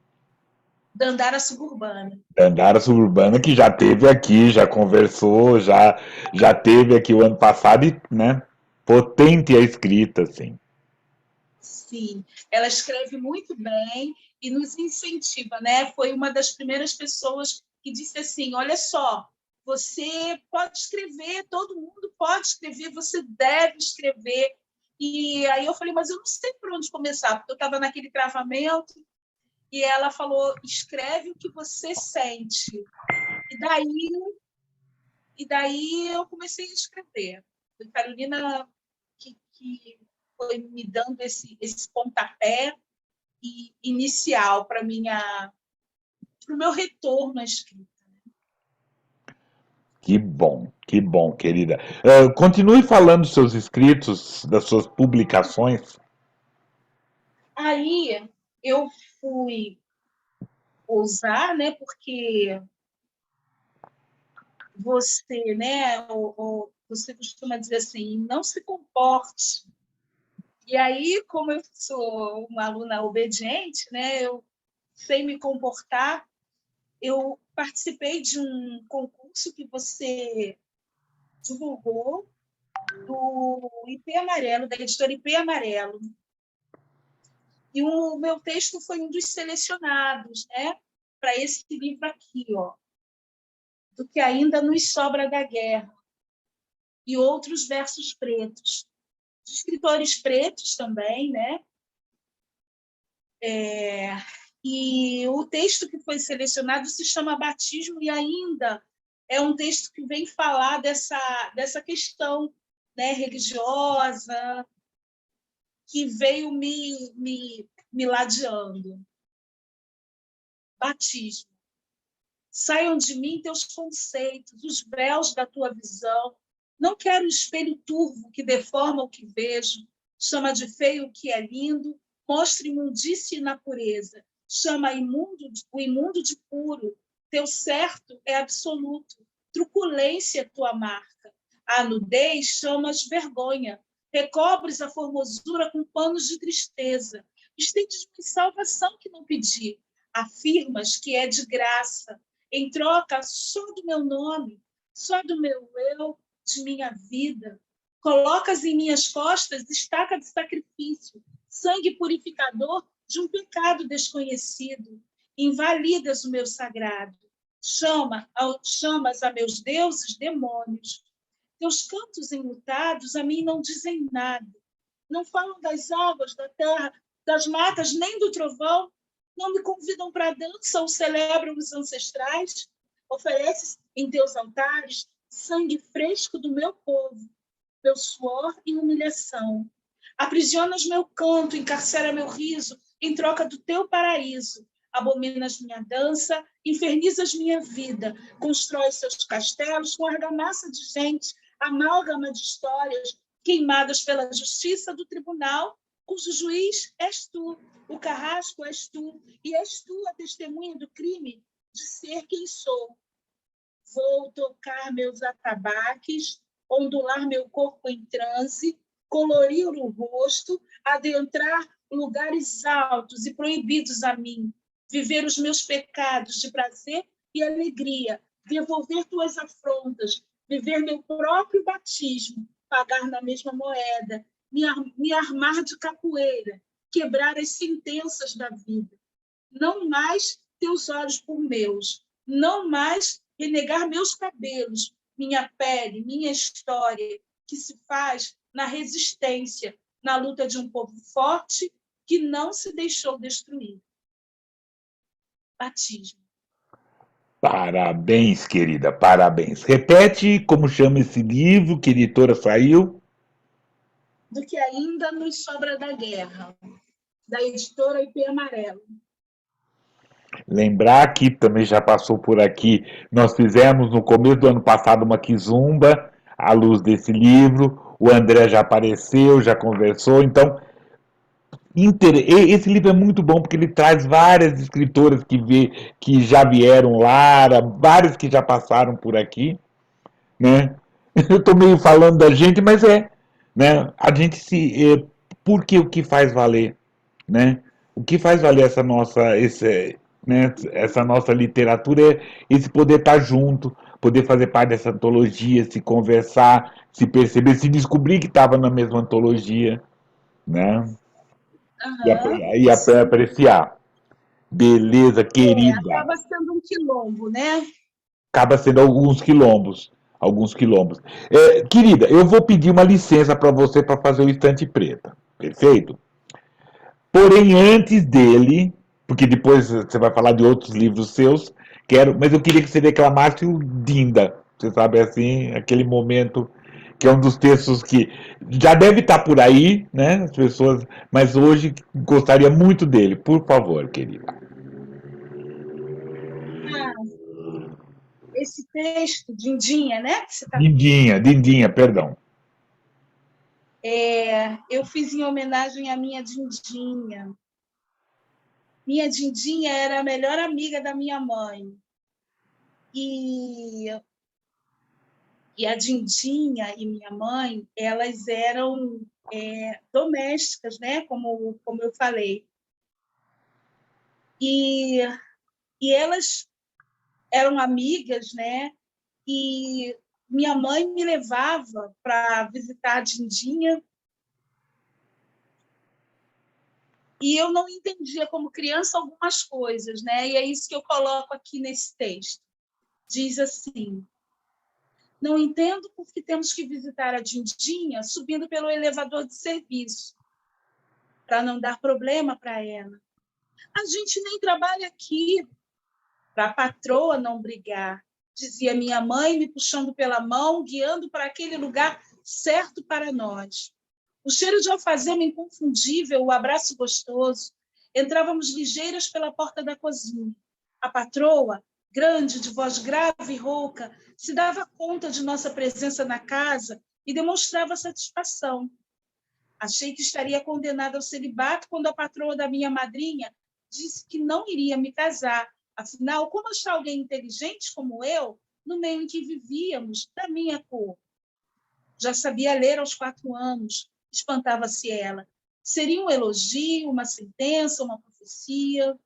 Dandara Suburbana. Dandara Suburbana, que já teve aqui, já conversou, já teve aqui o ano passado e, né, potente a escrita, assim. Sim, ela escreve muito bem e nos incentiva, né? Foi uma das primeiras pessoas que disse assim: olha só, você pode escrever, todo mundo pode escrever, você deve escrever. E aí eu falei, mas eu não sei por onde começar, porque eu estava naquele travamento, e ela falou: escreve o que você sente. E daí eu comecei a escrever. Foi Carolina que foi me dando esse pontapé inicial para o meu retorno à escrita. Que bom, querida. Continue falando dos seus escritos, das suas publicações. Aí eu fui ousar, né, porque você, né, você costuma dizer assim, não se comporte. E aí, como eu sou uma aluna obediente, né, eu sei me comportar, eu participei de um concurso que você divulgou, do IP Amarelo, da editora IP Amarelo. E o meu texto foi um dos selecionados, né, para esse livro aqui, ó, do que ainda nos sobra da guerra, e outros versos pretos, de escritores pretos também, né? E o texto que foi selecionado se chama Batismo e ainda é um texto que vem falar dessa questão, né, religiosa, que veio me ladeando. Batismo. Saiam de mim teus conceitos, os véus da tua visão. Não quero o espelho turvo que deforma o que vejo, chama de feio o que é lindo, mostra imundície e impureza, chama o imundo de puro. Teu certo é absoluto, truculência é tua marca. A nudez chamas vergonha, recobres a formosura com panos de tristeza. Estendes-me salvação que não pedi, afirmas que é de graça, em troca só do meu nome, só do meu eu, de minha vida. Colocas em minhas costas estaca de sacrifício, sangue purificador de um pecado desconhecido. invalidas o meu sagrado. Chamas a meus deuses demônios. Teus cantos enlutados a mim não dizem nada. Não falam das águas, da terra, das matas, nem do trovão. Não me convidam para a dança ou celebram os ancestrais. Ofereces em teus altares sangue fresco do meu povo, meu suor e humilhação. Aprisionas meu canto, encarcera meu riso, em troca do teu paraíso. Abominas minha dança, infernizas minha vida, constróis seus castelos com argamassa de gente, amálgama de histórias, queimadas pela justiça do tribunal, cujo juiz és tu, o carrasco és tu, e és tu a testemunha do crime de ser quem sou. Vou tocar meus atabaques, ondular meu corpo em transe, colorir o rosto, adentrar lugares altos e proibidos a mim, viver os meus pecados de prazer e alegria, devolver tuas afrontas, viver meu próprio batismo, pagar na mesma moeda, me armar de capoeira, quebrar as sentenças da vida. Não mais teus olhos por meus, não mais renegar meus cabelos, minha pele, minha história, que se faz na resistência, na luta de um povo forte que não se deixou destruir. Batismo. Parabéns, querida, parabéns. Repete como chama esse livro, que editora saiu? Do que ainda nos sobra da guerra, da editora IP Amarelo. Lembrar que também já passou por aqui, nós fizemos no começo do ano passado uma quizumba à luz desse livro, o André já apareceu, já conversou, então esse livro é muito bom porque ele traz várias escritoras que já vieram lá, várias que já passaram por aqui, né? Eu estou meio falando da gente, mas né? A gente porque o que faz valer, né? O que faz valer né, essa nossa literatura é esse poder estar junto, poder fazer parte dessa antologia, se conversar, se perceber, se descobrir que estava na mesma antologia, né? E apreciar. Beleza, querida. Acaba sendo um quilombo, né? Acaba sendo alguns quilombos. Alguns quilombos. Querida, eu vou pedir uma licença para você para fazer o Estante Preta. Perfeito? Porém, antes dele, porque depois você vai falar de outros livros seus, mas eu queria que você declamasse o Dinda. Você sabe assim, aquele momento que é um dos textos que já deve estar por aí, né? As pessoas, mas hoje gostaria muito dele. Por favor, querida. Esse texto, Dindinha, né? Que você tá... Dindinha, perdão. Eu fiz em homenagem à minha Dindinha. Minha Dindinha era a melhor amiga da minha mãe. E a Dindinha e minha mãe, elas eram domésticas, né? Como eu falei. E elas eram amigas, né? E minha mãe me levava para visitar a Dindinha. E eu não entendia como criança algumas coisas, né? E é isso que eu coloco aqui nesse texto. Diz assim: não entendo por que temos que visitar a Dindinha subindo pelo elevador de serviço, para não dar problema para ela. A gente nem trabalha aqui, para a patroa não brigar, dizia minha mãe, me puxando pela mão, guiando para aquele lugar certo para nós. O cheiro de alfazema inconfundível, o abraço gostoso. Entrávamos ligeiras pela porta da cozinha. A patroa, grande, de voz grave e rouca, se dava conta de nossa presença na casa e demonstrava satisfação. Achei que estaria condenada ao celibato quando a patroa da minha madrinha disse que não iria me casar. Afinal, como achar alguém inteligente como eu no meio em que vivíamos, da minha cor? Já sabia ler aos 4 anos, espantava-se ela. Seria um elogio, uma sentença, uma profecia?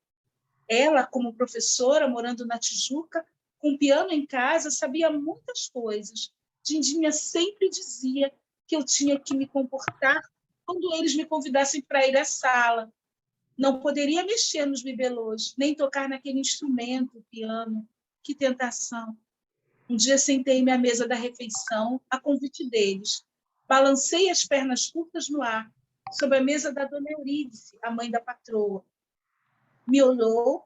Ela, como professora, morando na Tijuca, com piano em casa, sabia muitas coisas. Dindinha sempre dizia que eu tinha que me comportar quando eles me convidassem para ir à sala. Não poderia mexer nos bibelôs, nem tocar naquele instrumento, o piano. Que tentação! Um dia sentei-me à mesa da refeição, a convite deles. Balancei as pernas curtas no ar, sobre a mesa da dona Eurídice, a mãe da patroa. Me olhou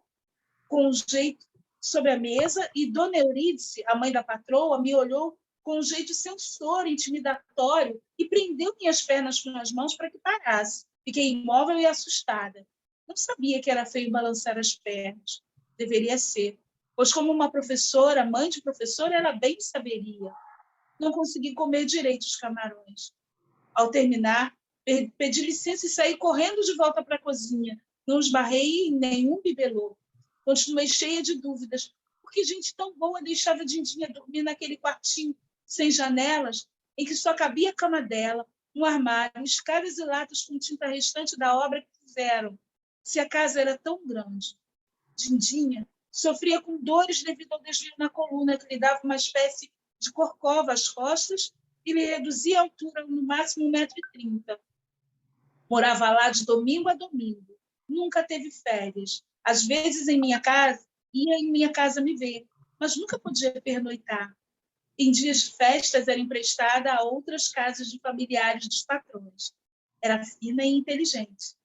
com um jeito sobre a mesa e dona Eurídice, a mãe da patroa, me olhou com um jeito censor, intimidatório, e prendeu minhas pernas com as mãos para que parasse. Fiquei imóvel e assustada. Não sabia que era feio balançar as pernas. Deveria ser, pois como uma professora, mãe de professora, ela bem saberia. Não consegui comer direito os camarões. Ao terminar, pedi licença e saí correndo de volta para a cozinha. Não esbarrei em nenhum bibelô. Continuei cheia de dúvidas. Por que gente tão boa deixava a Dindinha dormir naquele quartinho sem janelas, em que só cabia a cama dela, um armário, escadas e latas com tinta restante da obra que fizeram? Se a casa era tão grande. Dindinha sofria com dores devido ao desvio na coluna, que lhe dava uma espécie de corcova às costas e lhe reduzia a altura no máximo 1,30 m. Morava lá de domingo a domingo. Nunca teve férias. Às vezes ia em minha casa me ver, mas nunca podia pernoitar. Em dias de festas era emprestada a outras casas de familiares dos patrões. Era fina e inteligente.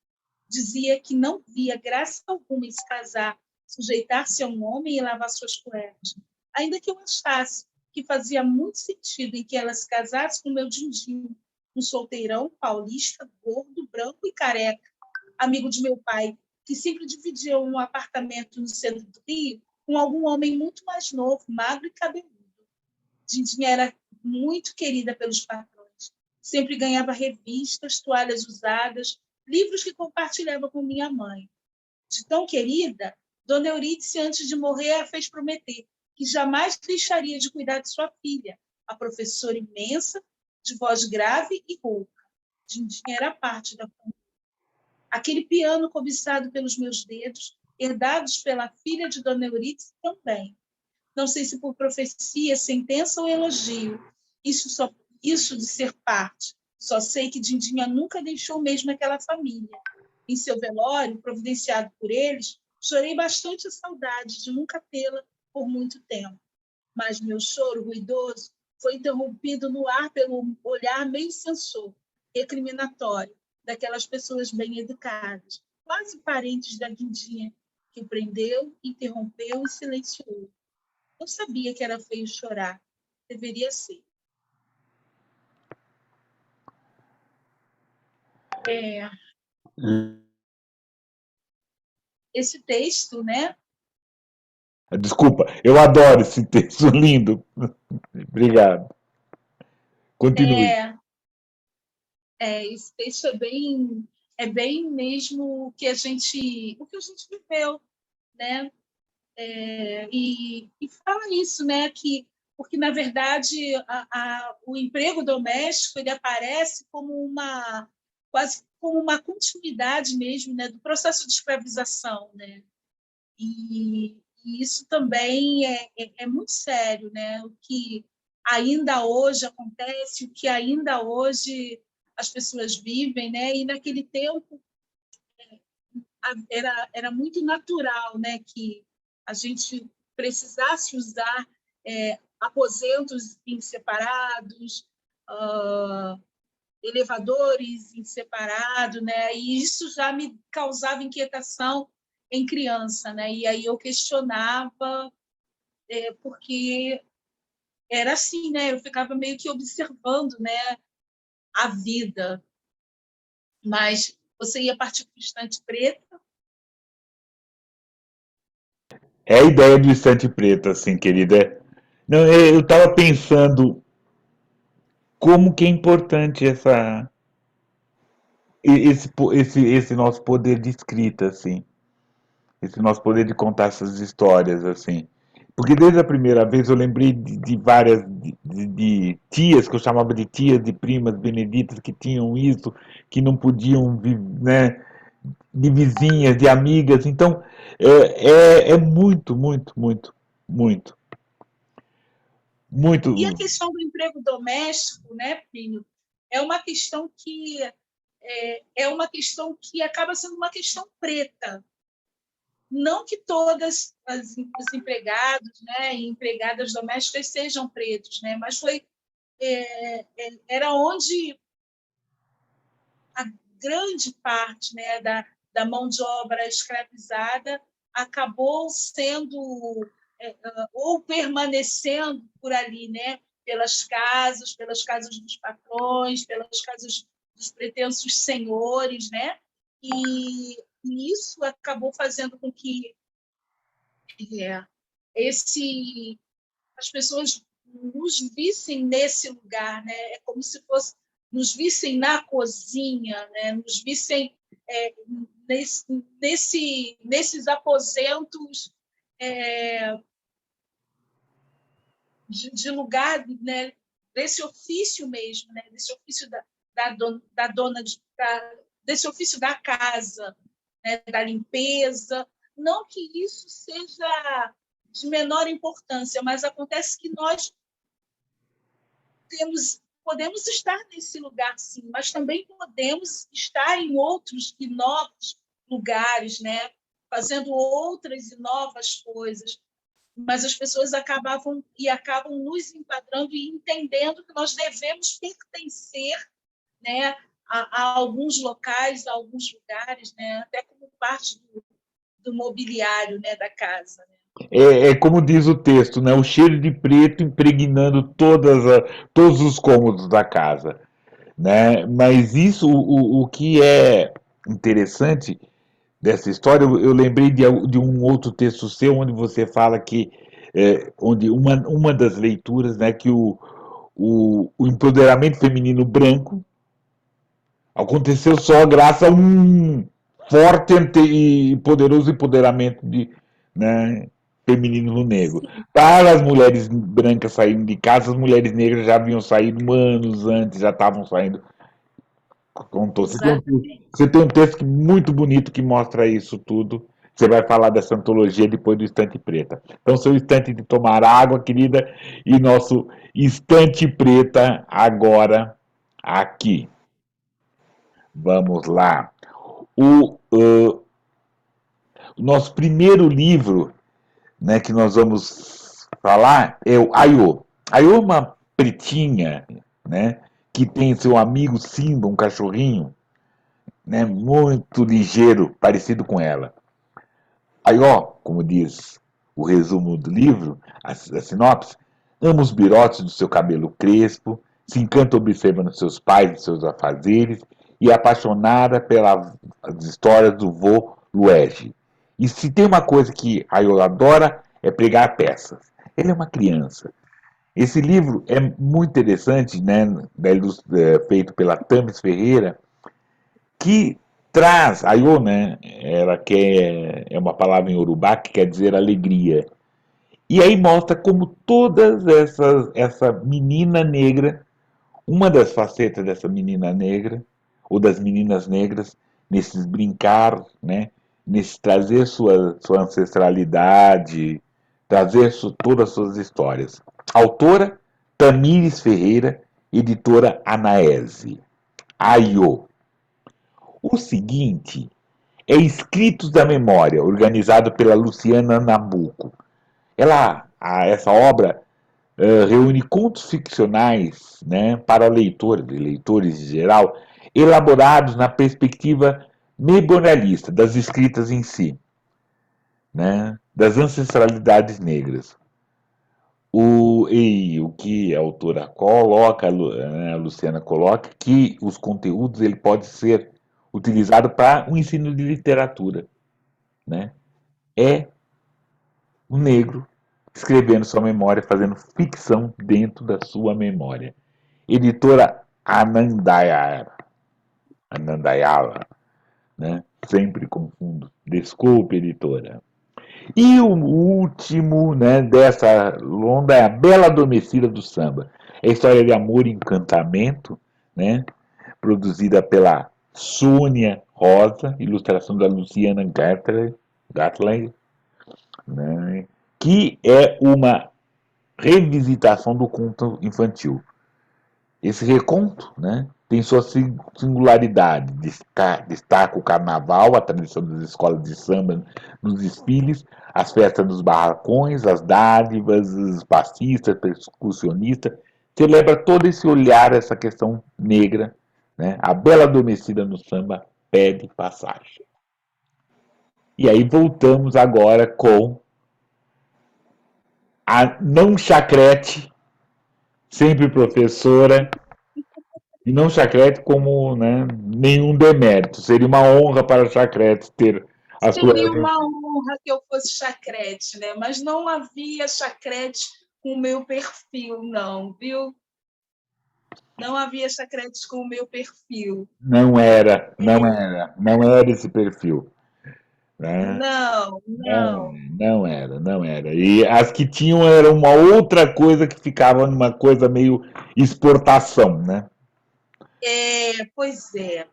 Dizia que não via graça alguma em se casar, sujeitar-se a um homem e lavar suas cuecas, ainda que eu achasse que fazia muito sentido em que ela se casasse com o meu Dindinho, um solteirão paulista, gordo, branco e careca, amigo de meu pai, que sempre dividia um apartamento no centro do Rio com algum homem muito mais novo, magro e cabeludo. Dindinha era muito querida pelos patrões. Sempre ganhava revistas, toalhas usadas, livros que compartilhava com minha mãe. De tão querida, dona Eurídice, antes de morrer, a fez prometer que jamais deixaria de cuidar de sua filha, a professora imensa, de voz grave e rouca. Dindinha era parte da família. Aquele piano cobiçado pelos meus dedos, herdados pela filha de dona Eurídice também. Não sei se por profecia, sentença ou elogio. Isso de ser parte. Só sei que Dindinha nunca deixou mesmo aquela família. Em seu velório, providenciado por eles, chorei bastante a saudade de nunca tê-la por muito tempo. Mas meu choro ruidoso foi interrompido no ar pelo olhar meio censor, recriminatório, daquelas pessoas bem educadas, quase parentes da Dindinha, que o prendeu, interrompeu e silenciou. Eu sabia que era feio chorar. Deveria ser. Esse texto, né? Desculpa, eu adoro esse texto lindo. Obrigado. Continue. Esse texto é bem mesmo o que a gente viveu, né? E fala isso, né? Porque na verdade o emprego doméstico ele aparece como quase como uma continuidade mesmo, né, do processo de escravização, né? E isso também é muito sério, né? O que ainda hoje acontece, o que ainda hoje as pessoas vivem, né? E naquele tempo era muito natural, né, que a gente precisasse usar aposentos em separados, elevadores em separado, né? E isso já me causava inquietação em criança, né? E aí eu questionava, porque era assim, né? Eu ficava meio que observando, né, a vida. Mas você ia partir para o Estante Preta? É a ideia do Estante Preto, assim, querida. Não, eu estava pensando como que é importante esse nosso poder de escrita, assim. Esse nosso poder de contar essas histórias, assim. Porque desde a primeira vez eu lembrei de várias de tias, que eu chamava de tias, de primas beneditas, que tinham isso, que não podiam, né, de vizinhas, de amigas. Então, é muito, muito, muito, muito, muito. E a questão do emprego doméstico, né, Plínio, é uma questão que é uma questão que acaba sendo uma questão preta. Não que todas os empregados, né, e empregadas domésticas sejam pretos, né, mas era onde a grande parte, né, da mão de obra escravizada acabou sendo ou permanecendo por ali, né, pelas casas dos patrões, pelas casas dos pretensos senhores, né, e isso acabou fazendo com que as pessoas nos vissem nesse lugar, né? É como se fosse nos vissem na cozinha, né? Nos vissem nesses aposentos de lugar, né? Desse ofício mesmo, né? Desse ofício da dona desse ofício da casa, né? Da limpeza. Não que isso seja de menor importância, mas acontece que nós podemos estar nesse lugar, sim, mas também podemos estar em outros e novos lugares, né? Fazendo outras e novas coisas. Mas as pessoas acabam nos enquadrando e entendendo que nós devemos pertencer, né, a alguns locais, a alguns lugares, né, até como parte do mobiliário, né, da casa. Né? É como diz o texto, né? O cheiro de preto impregnando todos os cômodos da casa, né? Mas isso, o que é interessante dessa história, eu lembrei de um outro texto seu, onde você fala que, onde uma das leituras, né, que o empoderamento feminino branco aconteceu só graças a um forte e poderoso empoderamento né, feminino no negro. Sim. Para as mulheres brancas saírem de casa, as mulheres negras já haviam saído anos antes, já estavam saindo. Contou. Exatamente. Você tem um texto muito bonito que mostra isso tudo. Você vai falar dessa antologia depois do Estante Preta. Então, seu Estante de tomar água, querida, e nosso Estante Preta agora aqui. Vamos lá. O nosso primeiro livro, né, que nós vamos falar é o Aiô. Aiô é uma pretinha, né, que tem seu amigo Simba, um cachorrinho, né, muito ligeiro, parecido com ela. Aiô, como diz o resumo do livro, a sinopse, ama os birotes do seu cabelo crespo, se encanta observando seus pais e seus afazeres e é apaixonada pelas histórias do vô Luigi. E se tem uma coisa que Aiô adora é pregar peças. Ele é uma criança. Esse livro é muito interessante, né, feito pela Tamis Ferreira, que traz, Aiô, né, ela é uma palavra em Urubá que quer dizer alegria. E aí mostra como essa menina negra, uma das facetas dessa menina negra, ou das meninas negras, nesses brincar, né, nesse trazer sua ancestralidade, trazer todas as suas histórias. Autora, Tamires Ferreira, editora Anaese. Aiô. O seguinte é Escritos da Memória, organizado pela Luciana Nabuco. Essa obra reúne contos ficcionais, né, para leitores, leitores em geral, elaborados na perspectiva memorialista das escritas em si, né, das ancestralidades negras. O que a autora coloca, a Luciana coloca, que os conteúdos ele pode ser utilizado para o ensino de literatura, né? É o negro escrevendo sua memória, fazendo ficção dentro da sua memória. Editora Anandayala, né? Sempre confundo. Desculpe, editora. E o último, né, dessa longa é A Bela Adormecida do Samba. É a história de amor e encantamento, né, produzida pela Sônia Rosa, ilustração da Luciana Gatley, né, que é uma revisitação do conto infantil. Esse reconto, né, tem sua singularidade. Destaca o carnaval, a tradição das escolas de samba nos desfiles, as festas dos barracões, as dádivas, os passistas, percussionistas. Celebra todo esse olhar, essa questão negra, né? A bela adormecida no samba pede passagem. E aí voltamos agora com a não chacrete, sempre professora, e não Chacrete como, né, nenhum demérito. Seria uma honra para Chacrete ter a sua. Seria uma honra que eu fosse chacrete, né? Mas não havia chacrete com o meu perfil, não, viu? Não havia chacrete com o meu perfil. Não era esse perfil. Né? Não, não. Não era. E as que tinham era uma outra coisa que ficava numa coisa meio exportação, né? Pois é,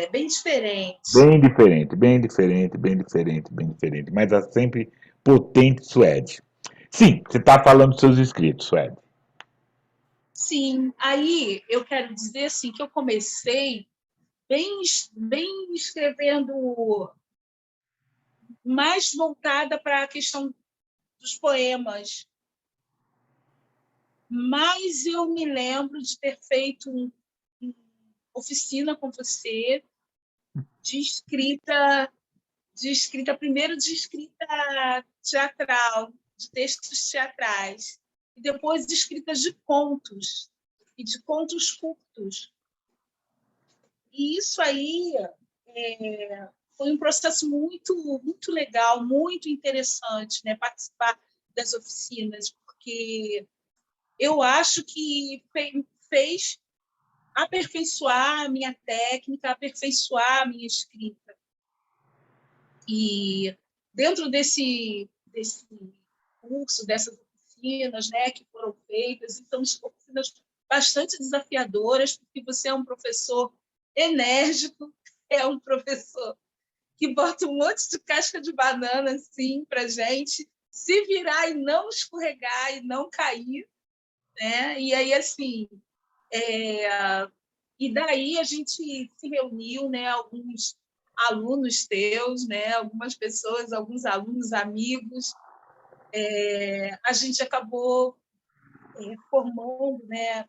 bem diferente. Bem diferente, bem diferente, bem diferente, bem diferente. Mas é sempre potente, Suede. Sim, você está falando dos seus inscritos, Suede. Sim, aí eu quero dizer assim que eu comecei bem escrevendo mais voltada para a questão dos poemas. Mas eu me lembro de ter feito uma oficina com você de escrita, primeiro de escrita teatral, de textos teatrais, e depois de escritas de contos, e de contos curtos. E isso aí foi um processo muito legal, muito interessante, né? Participar das oficinas, porque eu acho que fez aperfeiçoar a minha técnica, aperfeiçoar a minha escrita. E dentro desse curso, dessas oficinas, né, que foram feitas, então, oficinas bastante desafiadoras, porque você é um professor enérgico, é um professor que bota um monte de casca de banana assim, para a gente se virar e não escorregar e não cair. Né? E aí, assim, e daí a gente se reuniu, né, alguns alunos teus, né, algumas pessoas, alguns alunos amigos, a gente acabou formando, né,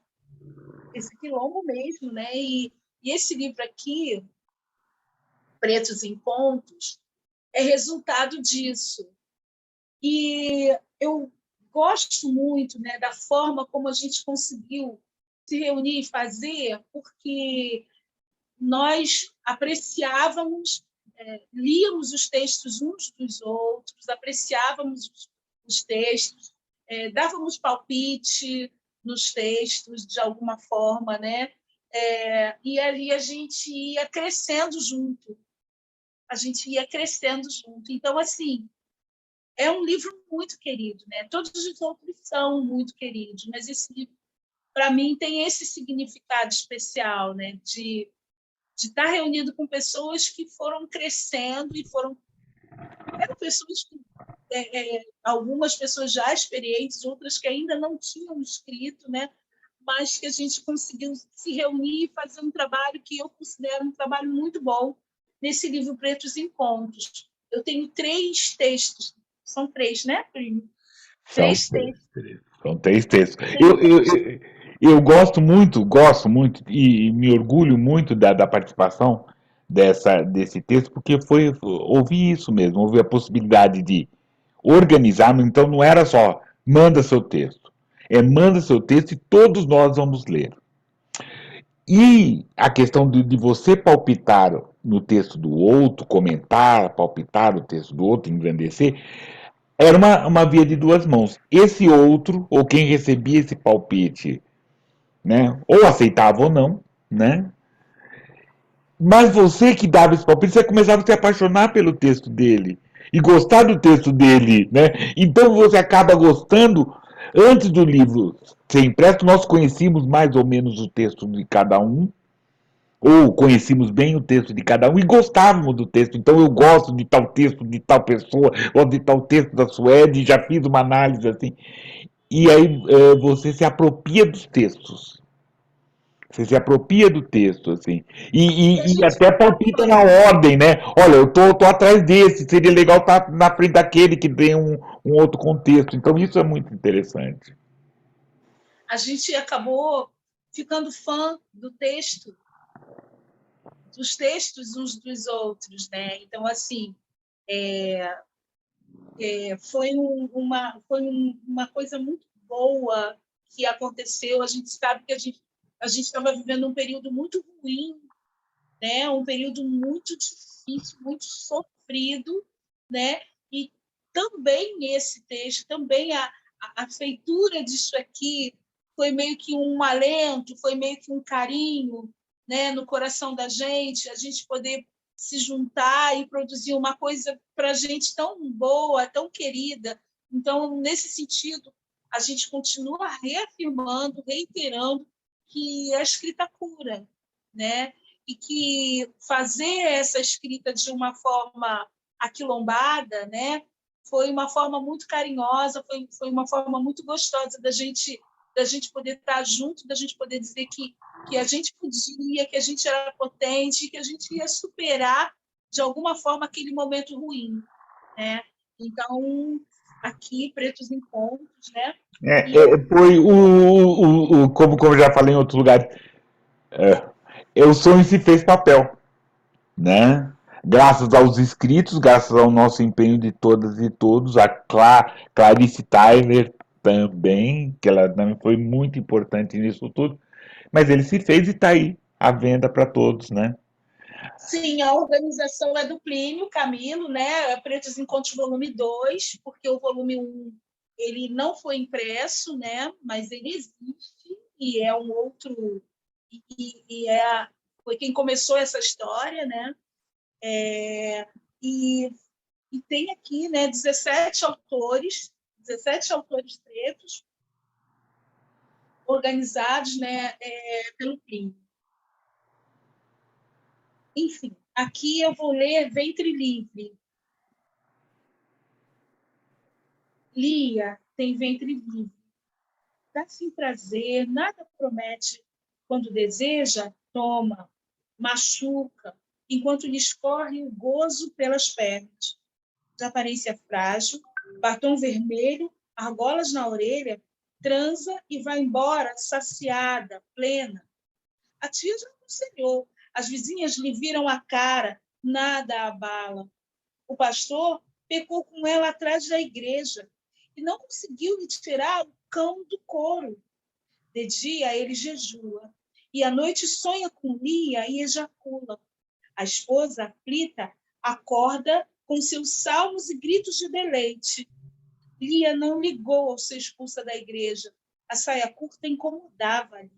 esse quilombo mesmo, né, e esse livro aqui, Pretos em Pontos, é resultado disso. E eu gosto muito, né, da forma como a gente conseguiu se reunir e fazer, porque nós apreciávamos, líamos os textos uns dos outros, apreciávamos os textos, dávamos palpite nos textos, de alguma forma, né? E ali a gente ia crescendo junto. A gente ia crescendo junto. Então, assim, é um livro muito querido, né? Todos os outros são muito queridos, mas esse livro, para mim, tem esse significado especial, né? De estar reunido com pessoas que foram crescendo e eram pessoas que algumas pessoas já experientes, outras que ainda não tinham escrito, né? Mas que a gente conseguiu se reunir e fazer um trabalho que eu considero um trabalho muito bom nesse livro Pretos em Contos. Eu tenho 3 textos, são 3, né, Primo? São 3 textos. são 3 textos. Eu gosto muito, e me orgulho muito da participação desse texto, porque ouvi isso mesmo, ouvi a possibilidade de organizar, então não era só manda seu texto, manda seu texto e todos nós vamos ler. E a questão de você palpitar no texto do outro, comentar, palpitar o texto do outro, engrandecer, era uma via de duas mãos. Esse outro, ou quem recebia esse palpite, né, ou aceitava ou não, né? Mas você que dava esse palpite, você começava a se apaixonar pelo texto dele e gostar do texto dele, né? Então você acaba gostando antes do livro ser impresso. Nós conhecíamos mais ou menos o texto de cada um, ou conhecíamos bem o texto de cada um e gostávamos do texto. Então eu gosto de tal texto de tal pessoa, ou de tal texto da Suede, já fiz uma análise assim. E aí você se apropria dos textos. Você se apropria do texto, assim. E a E gente até palpita na grava. ordem, né? Olha, eu tô atrás desse, seria legal estar na frente daquele que tem um outro contexto. Então, isso é muito interessante. A gente acabou ficando fã do texto, dos textos uns dos outros, né? Então, assim, foi uma coisa muito boa que aconteceu. A gente sabe que a gente estava vivendo um período muito ruim, né? Um período muito difícil, muito sofrido, né? E também esse texto, também a feitura disso aqui foi meio que um alento, foi meio que um carinho, né, no coração da gente, a gente poder se juntar e produzir uma coisa para a gente tão boa, tão querida. Então, nesse sentido, a gente continua reafirmando, reiterando que a escrita cura, né? E que fazer essa escrita de uma forma aquilombada, né, foi uma forma muito carinhosa, foi uma forma muito gostosa da gente poder estar junto, da gente poder dizer que a gente podia, que a gente era potente, que a gente ia superar de alguma forma aquele momento ruim, né? Então, aqui, Pretos Encontros, né? E Foi como eu já falei em outros lugares, o sonho se fez papel, né? Graças aos inscritos, graças ao nosso empenho de todas e todos, a Clarice Tyler também, que ela também foi muito importante nisso tudo, mas ele se fez e está aí, à venda para todos, né? sim, a organização é do Plínio Camilo, né? É Pretos Encontros volume 2, porque o volume 1 ele não foi impresso, né? Mas ele existe e é um outro foi quem começou essa história, né? E, e tem aqui, né, 17 autores pretos organizados, né, pelo Plínio. Enfim, aqui eu vou ler Ventre Livre. Lia tem ventre livre. Dá sem prazer, nada promete. Quando deseja, toma, machuca, enquanto lhe escorre o gozo pelas pernas. De aparência frágil, batom vermelho, argolas na orelha, transa e vai embora, saciada, plena. A tia já aconselhou, as vizinhas lhe viram a cara, nada a abala. O pastor pecou com ela atrás da igreja e não conseguiu lhe tirar o cão do couro. De dia ele jejua e à noite sonha com Lia e ejacula. A esposa aflita acorda com seus salmos e gritos de deleite. Lia não ligou ao ser expulsa da igreja. A saia curta incomodava-lhe.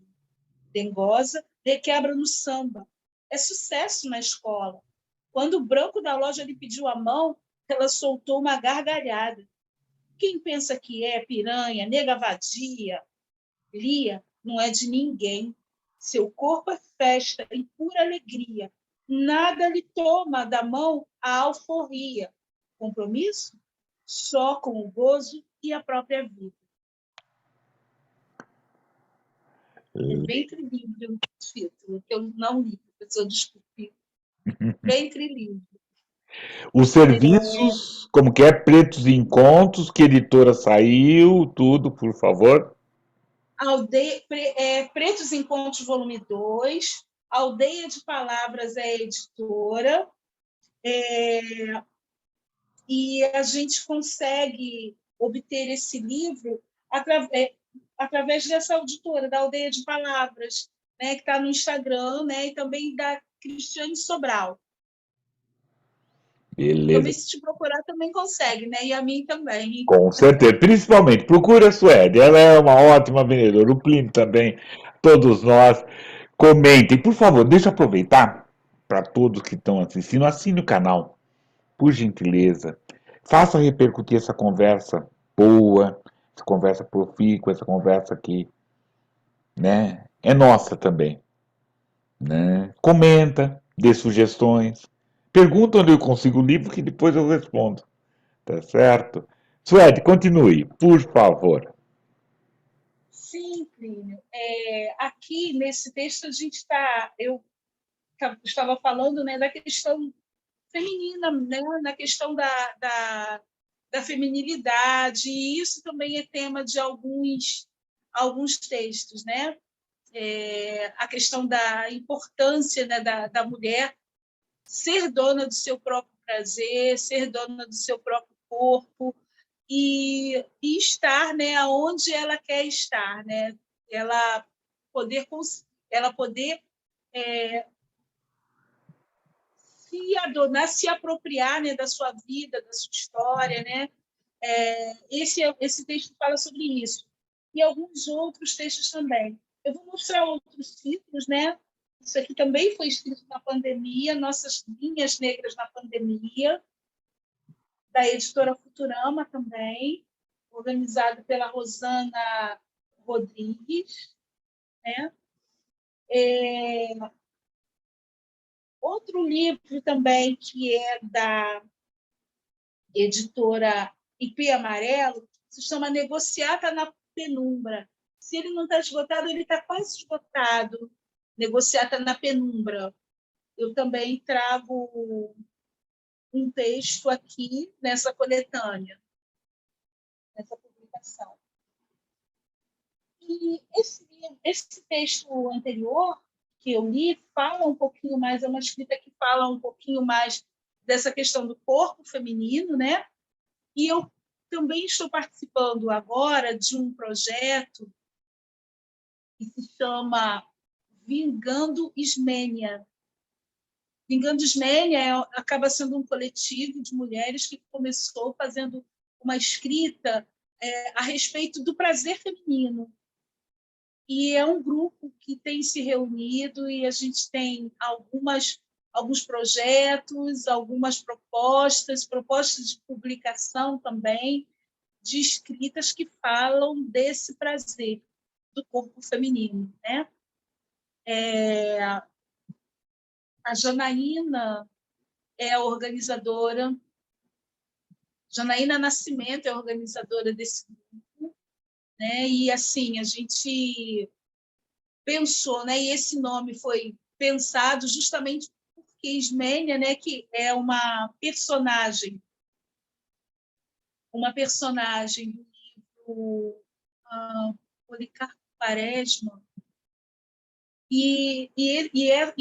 Dengosa requebra no samba. É sucesso na escola. Quando o branco da loja lhe pediu a mão, ela soltou uma gargalhada. Quem pensa que é piranha, nega vadia? Lia não é de ninguém. Seu corpo é festa e pura alegria. Nada lhe toma da mão a alforria. Compromisso? Só com o gozo e a própria vida. É Ventre Livre o título, que eu não li, professor, desculpe. Ventre Livre. Os serviços, como que é? Pretos e Encontros, que editora saiu, tudo, por favor. Pretos Encontros, volume 2. Aldeia de Palavras é a editora. E a gente consegue obter esse livro através dessa auditora, da Aldeia de Palavras, né, que está no Instagram, né, e também da Cristiane Sobral. Beleza. Também, se te procurar, também consegue, né? E a mim também. Com certeza. Principalmente, procure a Suede. Ela é uma ótima vendedora. O Plínio também. Todos nós. Comentem. Por favor, deixa eu aproveitar para todos que estão assistindo. Assine o canal, por gentileza. Faça repercutir essa conversa boa, essa conversa profícua, essa conversa que, né, é nossa também. Né? Comenta, dê sugestões. Pergunta onde eu consigo o livro que depois eu respondo. Tá certo? Suede, continue, por favor. Sim, Plínio. Aqui, nesse texto, eu estava falando, né, da questão feminina, né, na questão da feminilidade, e isso também é tema de alguns textos, né? A questão da importância, né, da mulher ser dona do seu próprio prazer, ser dona do seu próprio corpo e estar, né, onde ela quer estar, né? Ela poder, ela poder se adonar, se apropriar, né, da sua vida, da sua história, né? Esse texto fala sobre isso. E alguns outros textos também. Eu vou mostrar outros títulos, né? Isso aqui também foi escrito na pandemia, Nossas Linhas Negras na Pandemia, da editora Futurama também, organizado pela Rosana Rodrigues, né? Outro livro também que é da editora IP Amarelo se chama Negociata na Penumbra. Se ele não está esgotado, ele está quase esgotado. Negociata na Penumbra. Eu também trago um texto aqui nessa coletânea, nessa publicação. E esse texto anterior que eu li fala um pouquinho mais, é uma escrita que fala um pouquinho mais dessa questão do corpo feminino, né? E eu também estou participando agora de um projeto que se chama Vingando Ismênia. Vingando Ismênia acaba sendo um coletivo de mulheres que começou fazendo uma escrita a respeito do prazer feminino. E é um grupo que tem se reunido e a gente tem alguns projetos, algumas propostas de publicação também, de escritas que falam desse prazer do corpo feminino, né? A Janaína é a organizadora, Janaína Nascimento é a organizadora desse grupo, né? E assim a gente pensou, né? E esse nome foi pensado justamente porque Ismênia, né, que é uma personagem do livro Policarpo Quaresma, e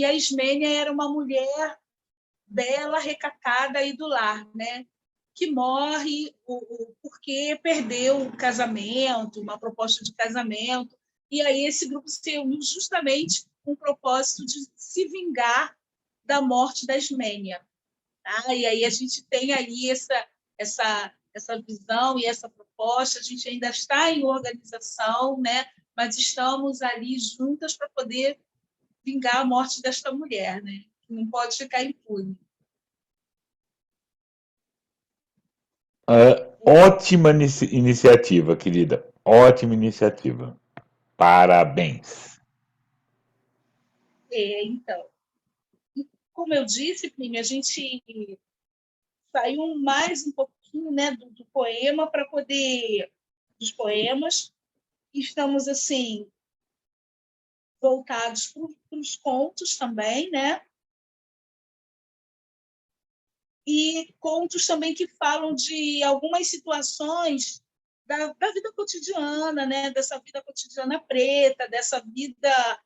a Ismênia era uma mulher bela, recatada e do lar, né? Que morre porque perdeu o casamento, uma proposta de casamento, e aí esse grupo se reuniu justamente com o propósito de se vingar da morte da Ismênia. Tá? E aí a gente tem ali essa visão e essa proposta, a gente ainda está em organização, né? Mas estamos ali juntas para poder vingar a morte desta mulher, né? Que não pode ficar impune. Ótima iniciativa, querida. Ótima iniciativa. Parabéns. Então, como eu disse, Plínio, a gente saiu mais um pouquinho, né, do poema para poder dos poemas. Estamos assim voltados para os contos também, né? E contos também que falam de algumas situações da vida cotidiana, né? Dessa vida cotidiana preta, dessa vida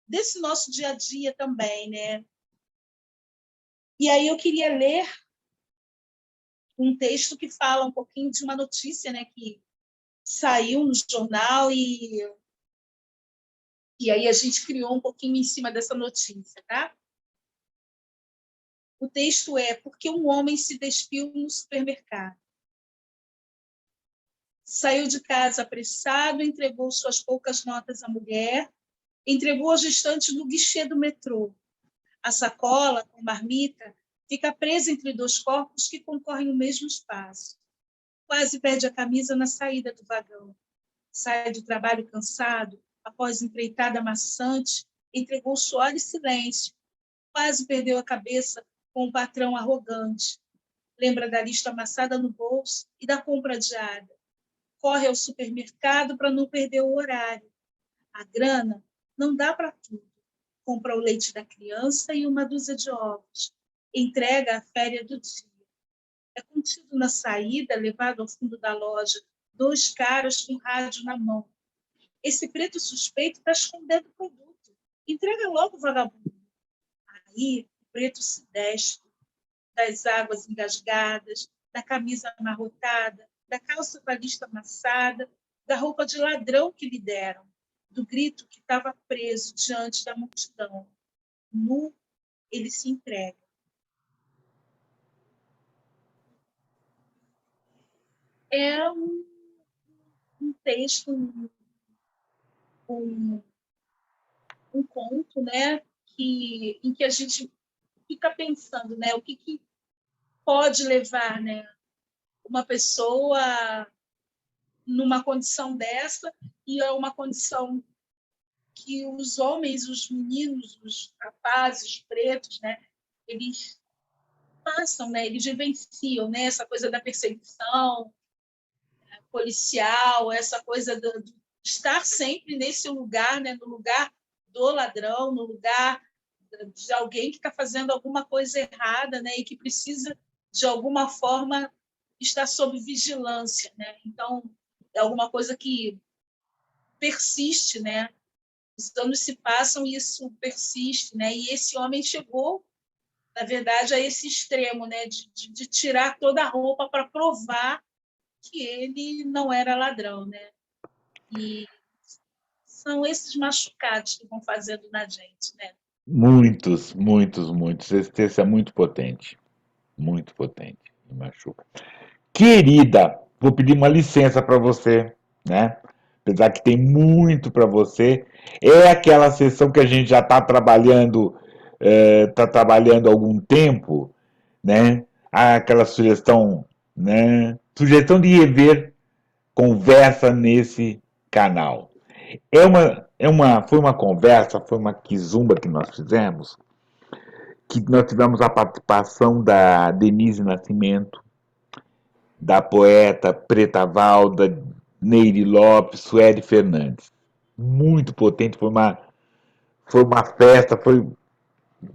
desse nosso dia a dia também, né? E aí eu queria ler um texto que fala um pouquinho de uma notícia, né, que saiu no jornal e aí a gente criou um pouquinho em cima dessa notícia, tá? O texto é Por que um homem se despiu no supermercado? Saiu de casa apressado, entregou suas poucas notas à mulher, entregou a gestante no guichê do metrô. A sacola, com marmita, fica presa entre dois corpos que concorrem o mesmo espaço. Quase perde a camisa na saída do vagão. Sai do trabalho cansado, após empreitada maçante, entregou suor e silêncio. Quase perdeu a cabeça com um patrão arrogante. Lembra da lista amassada no bolso e da compra adiada. corre ao supermercado para não perder o horário. A grana não dá para tudo. Compra o leite da criança e uma dúzia de ovos. Entrega a féria do dia. É contido na saída, levado ao fundo da loja, 2 caras com rádio na mão. Esse preto suspeito está escondendo o produto. Entrega logo, vagabundo. Aí, o preto se despe das águas engasgadas, da camisa amarrotada, da calça com a lista amassada, da roupa de ladrão que lhe deram, do grito que estava preso diante da multidão. Nu, ele se entrega. É um texto, um conto, né, em que a gente fica pensando, né, o que pode levar, né, uma pessoa numa condição dessa, e é uma condição que os homens, os meninos, os rapazes pretos, né, eles passam, né, eles vivenciam, né, essa coisa da perseguição policial, essa coisa de estar sempre nesse lugar, né, no lugar do ladrão, no lugar de alguém que está fazendo alguma coisa errada, né, e que precisa, de alguma forma, estar sob vigilância. Né? Então, é alguma coisa que persiste, né? Os anos se passam e isso persiste. Né? E esse homem chegou, na verdade, a esse extremo, né, de tirar toda a roupa para provar que ele não era ladrão. Né? E são esses machucados que vão fazendo na gente. Né? Muitos, muitos, muitos. Esse texto é muito potente. Muito potente. Me machuca. Querida, vou pedir uma licença para você, né? Apesar que tem muito para você. É aquela sessão que a gente já está trabalhando há algum tempo, né? Aquela sugestão, né? Sugestão de rever conversa nesse canal. Foi uma conversa, foi uma quizumba que nós fizemos, que nós tivemos a participação da Denise Nascimento, da poeta Preta Valda, Neire Lopes, Suede Fernandes. Muito potente, foi uma festa,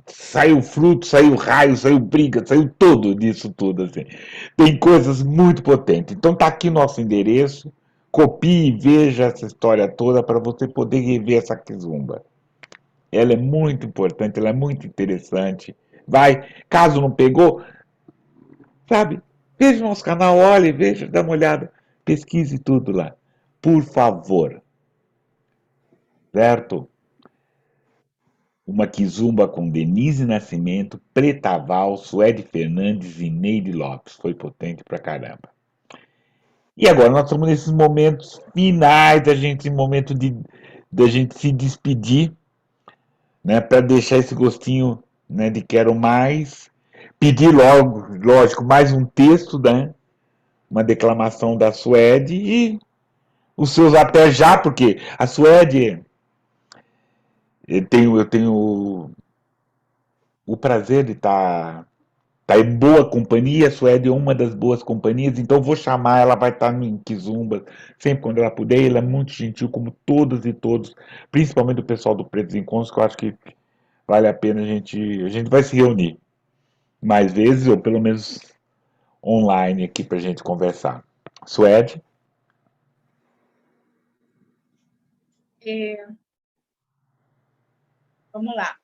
saiu fruto, saiu raio, saiu briga, saiu tudo disso tudo. Assim. Tem coisas muito potentes. Então tá aqui nosso endereço, copie e veja essa história toda para você poder rever essa quizumba. Ela é muito importante, ela é muito interessante. Vai, caso não pegou, sabe? Veja o nosso canal, olhe, veja, dá uma olhada, pesquise tudo lá. Por favor, certo? Uma quizumba com Denise Nascimento, Preta Val, Suede Fernandes e Neide Lopes. Foi potente pra caramba. E agora nós estamos nesses momentos finais momento da gente se despedir, né, para deixar esse gostinho, né, de quero mais, pedir logo, lógico, mais um texto, né, uma declamação da Suede e os seus até já, porque a Suede, eu tenho o prazer de tá em boa companhia, a Suede é uma das boas companhias, então vou chamar, ela vai estar no Kizumba, sempre quando ela puder, ela é muito gentil, como todas e todos, principalmente o pessoal do Pretos Encontros, que eu acho que vale a pena a gente vai se reunir mais vezes, ou pelo menos online aqui pra gente conversar. Suede? Vamos lá.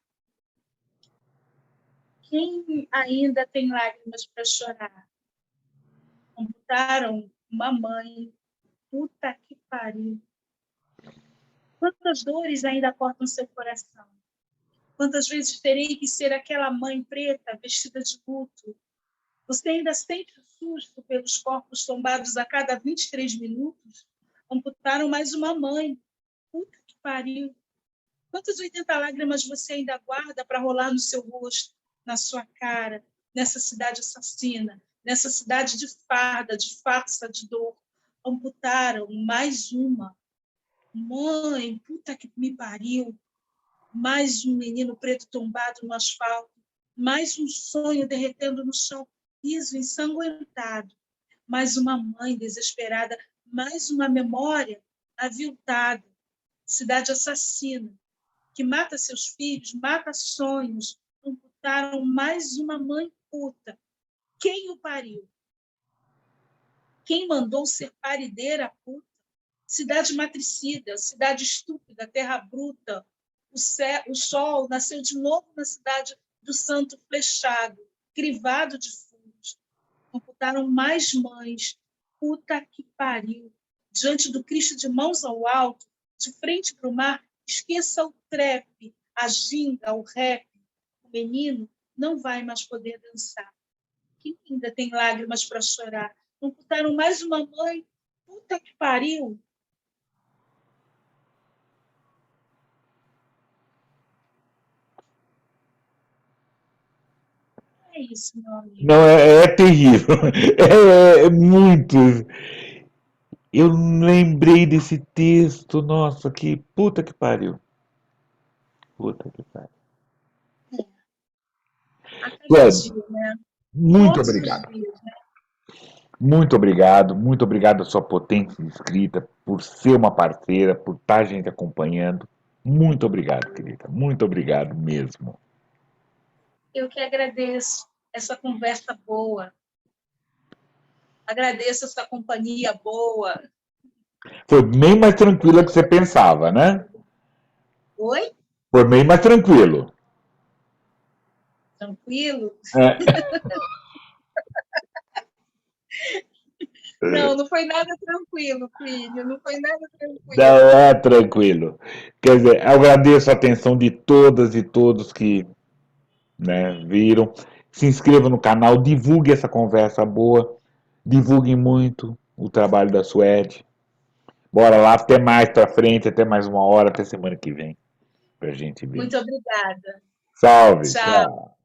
Quem ainda tem lágrimas para chorar? Computaram uma mãe. Puta que pariu. Quantas dores ainda cortam seu coração? Quantas vezes terei que ser aquela mãe preta vestida de luto? Você ainda sente o susto pelos corpos tombados a cada 23 minutos? Amputaram mais uma mãe. Puta que pariu. Quantas 80 lágrimas você ainda guarda para rolar no seu rosto, na sua cara, nessa cidade assassina, nessa cidade de farda, de farsa, de dor? Amputaram mais uma. Mãe, puta que me pariu. Mais um menino preto tombado no asfalto. Mais um sonho derretendo no chão, piso ensanguentado. Mais uma mãe desesperada. mais uma memória aviltada, cidade assassina, que mata seus filhos, mata sonhos, amputaram mais uma mãe puta. Quem o pariu? Quem mandou ser parideira puta? Cidade matricida, cidade estúpida, terra bruta. O sol nasceu de novo na cidade do santo flechado, crivado de furos. Amputaram mais mães. Puta que pariu. Diante do Cristo de mãos ao alto, de frente para o mar, esqueça o trepe, a ginga, o rap. O menino não vai mais poder dançar. Quem ainda tem lágrimas para chorar? Amputaram mais uma mãe. Puta que pariu. É isso, meu amigo. Não, é terrível. É muito. Eu lembrei desse texto, nossa, que puta que pariu. Puta que pariu. A cada Suede, dia, né? muito Todos os obrigado. dias, né? Muito obrigado à sua potência de escrita, por ser uma parceira, por estar a gente acompanhando. Muito obrigado, querida. Muito obrigado mesmo. Eu que agradeço essa conversa boa. Agradeço essa companhia boa. Foi bem mais tranquila que você pensava, né? Oi? Foi bem mais tranquilo. Tranquilo? É. Não, não foi nada tranquilo, filho. Não foi nada Não tranquilo. é tranquilo. Quer dizer, eu agradeço a atenção de todas e todos que, né, viram. Se inscrevam no canal, divulgue essa conversa boa, divulguem muito o trabalho da Suede. Bora lá, até mais pra frente, até mais uma hora, até semana que vem, pra gente ver. Muito obrigada. Salve, Tchau. tchau.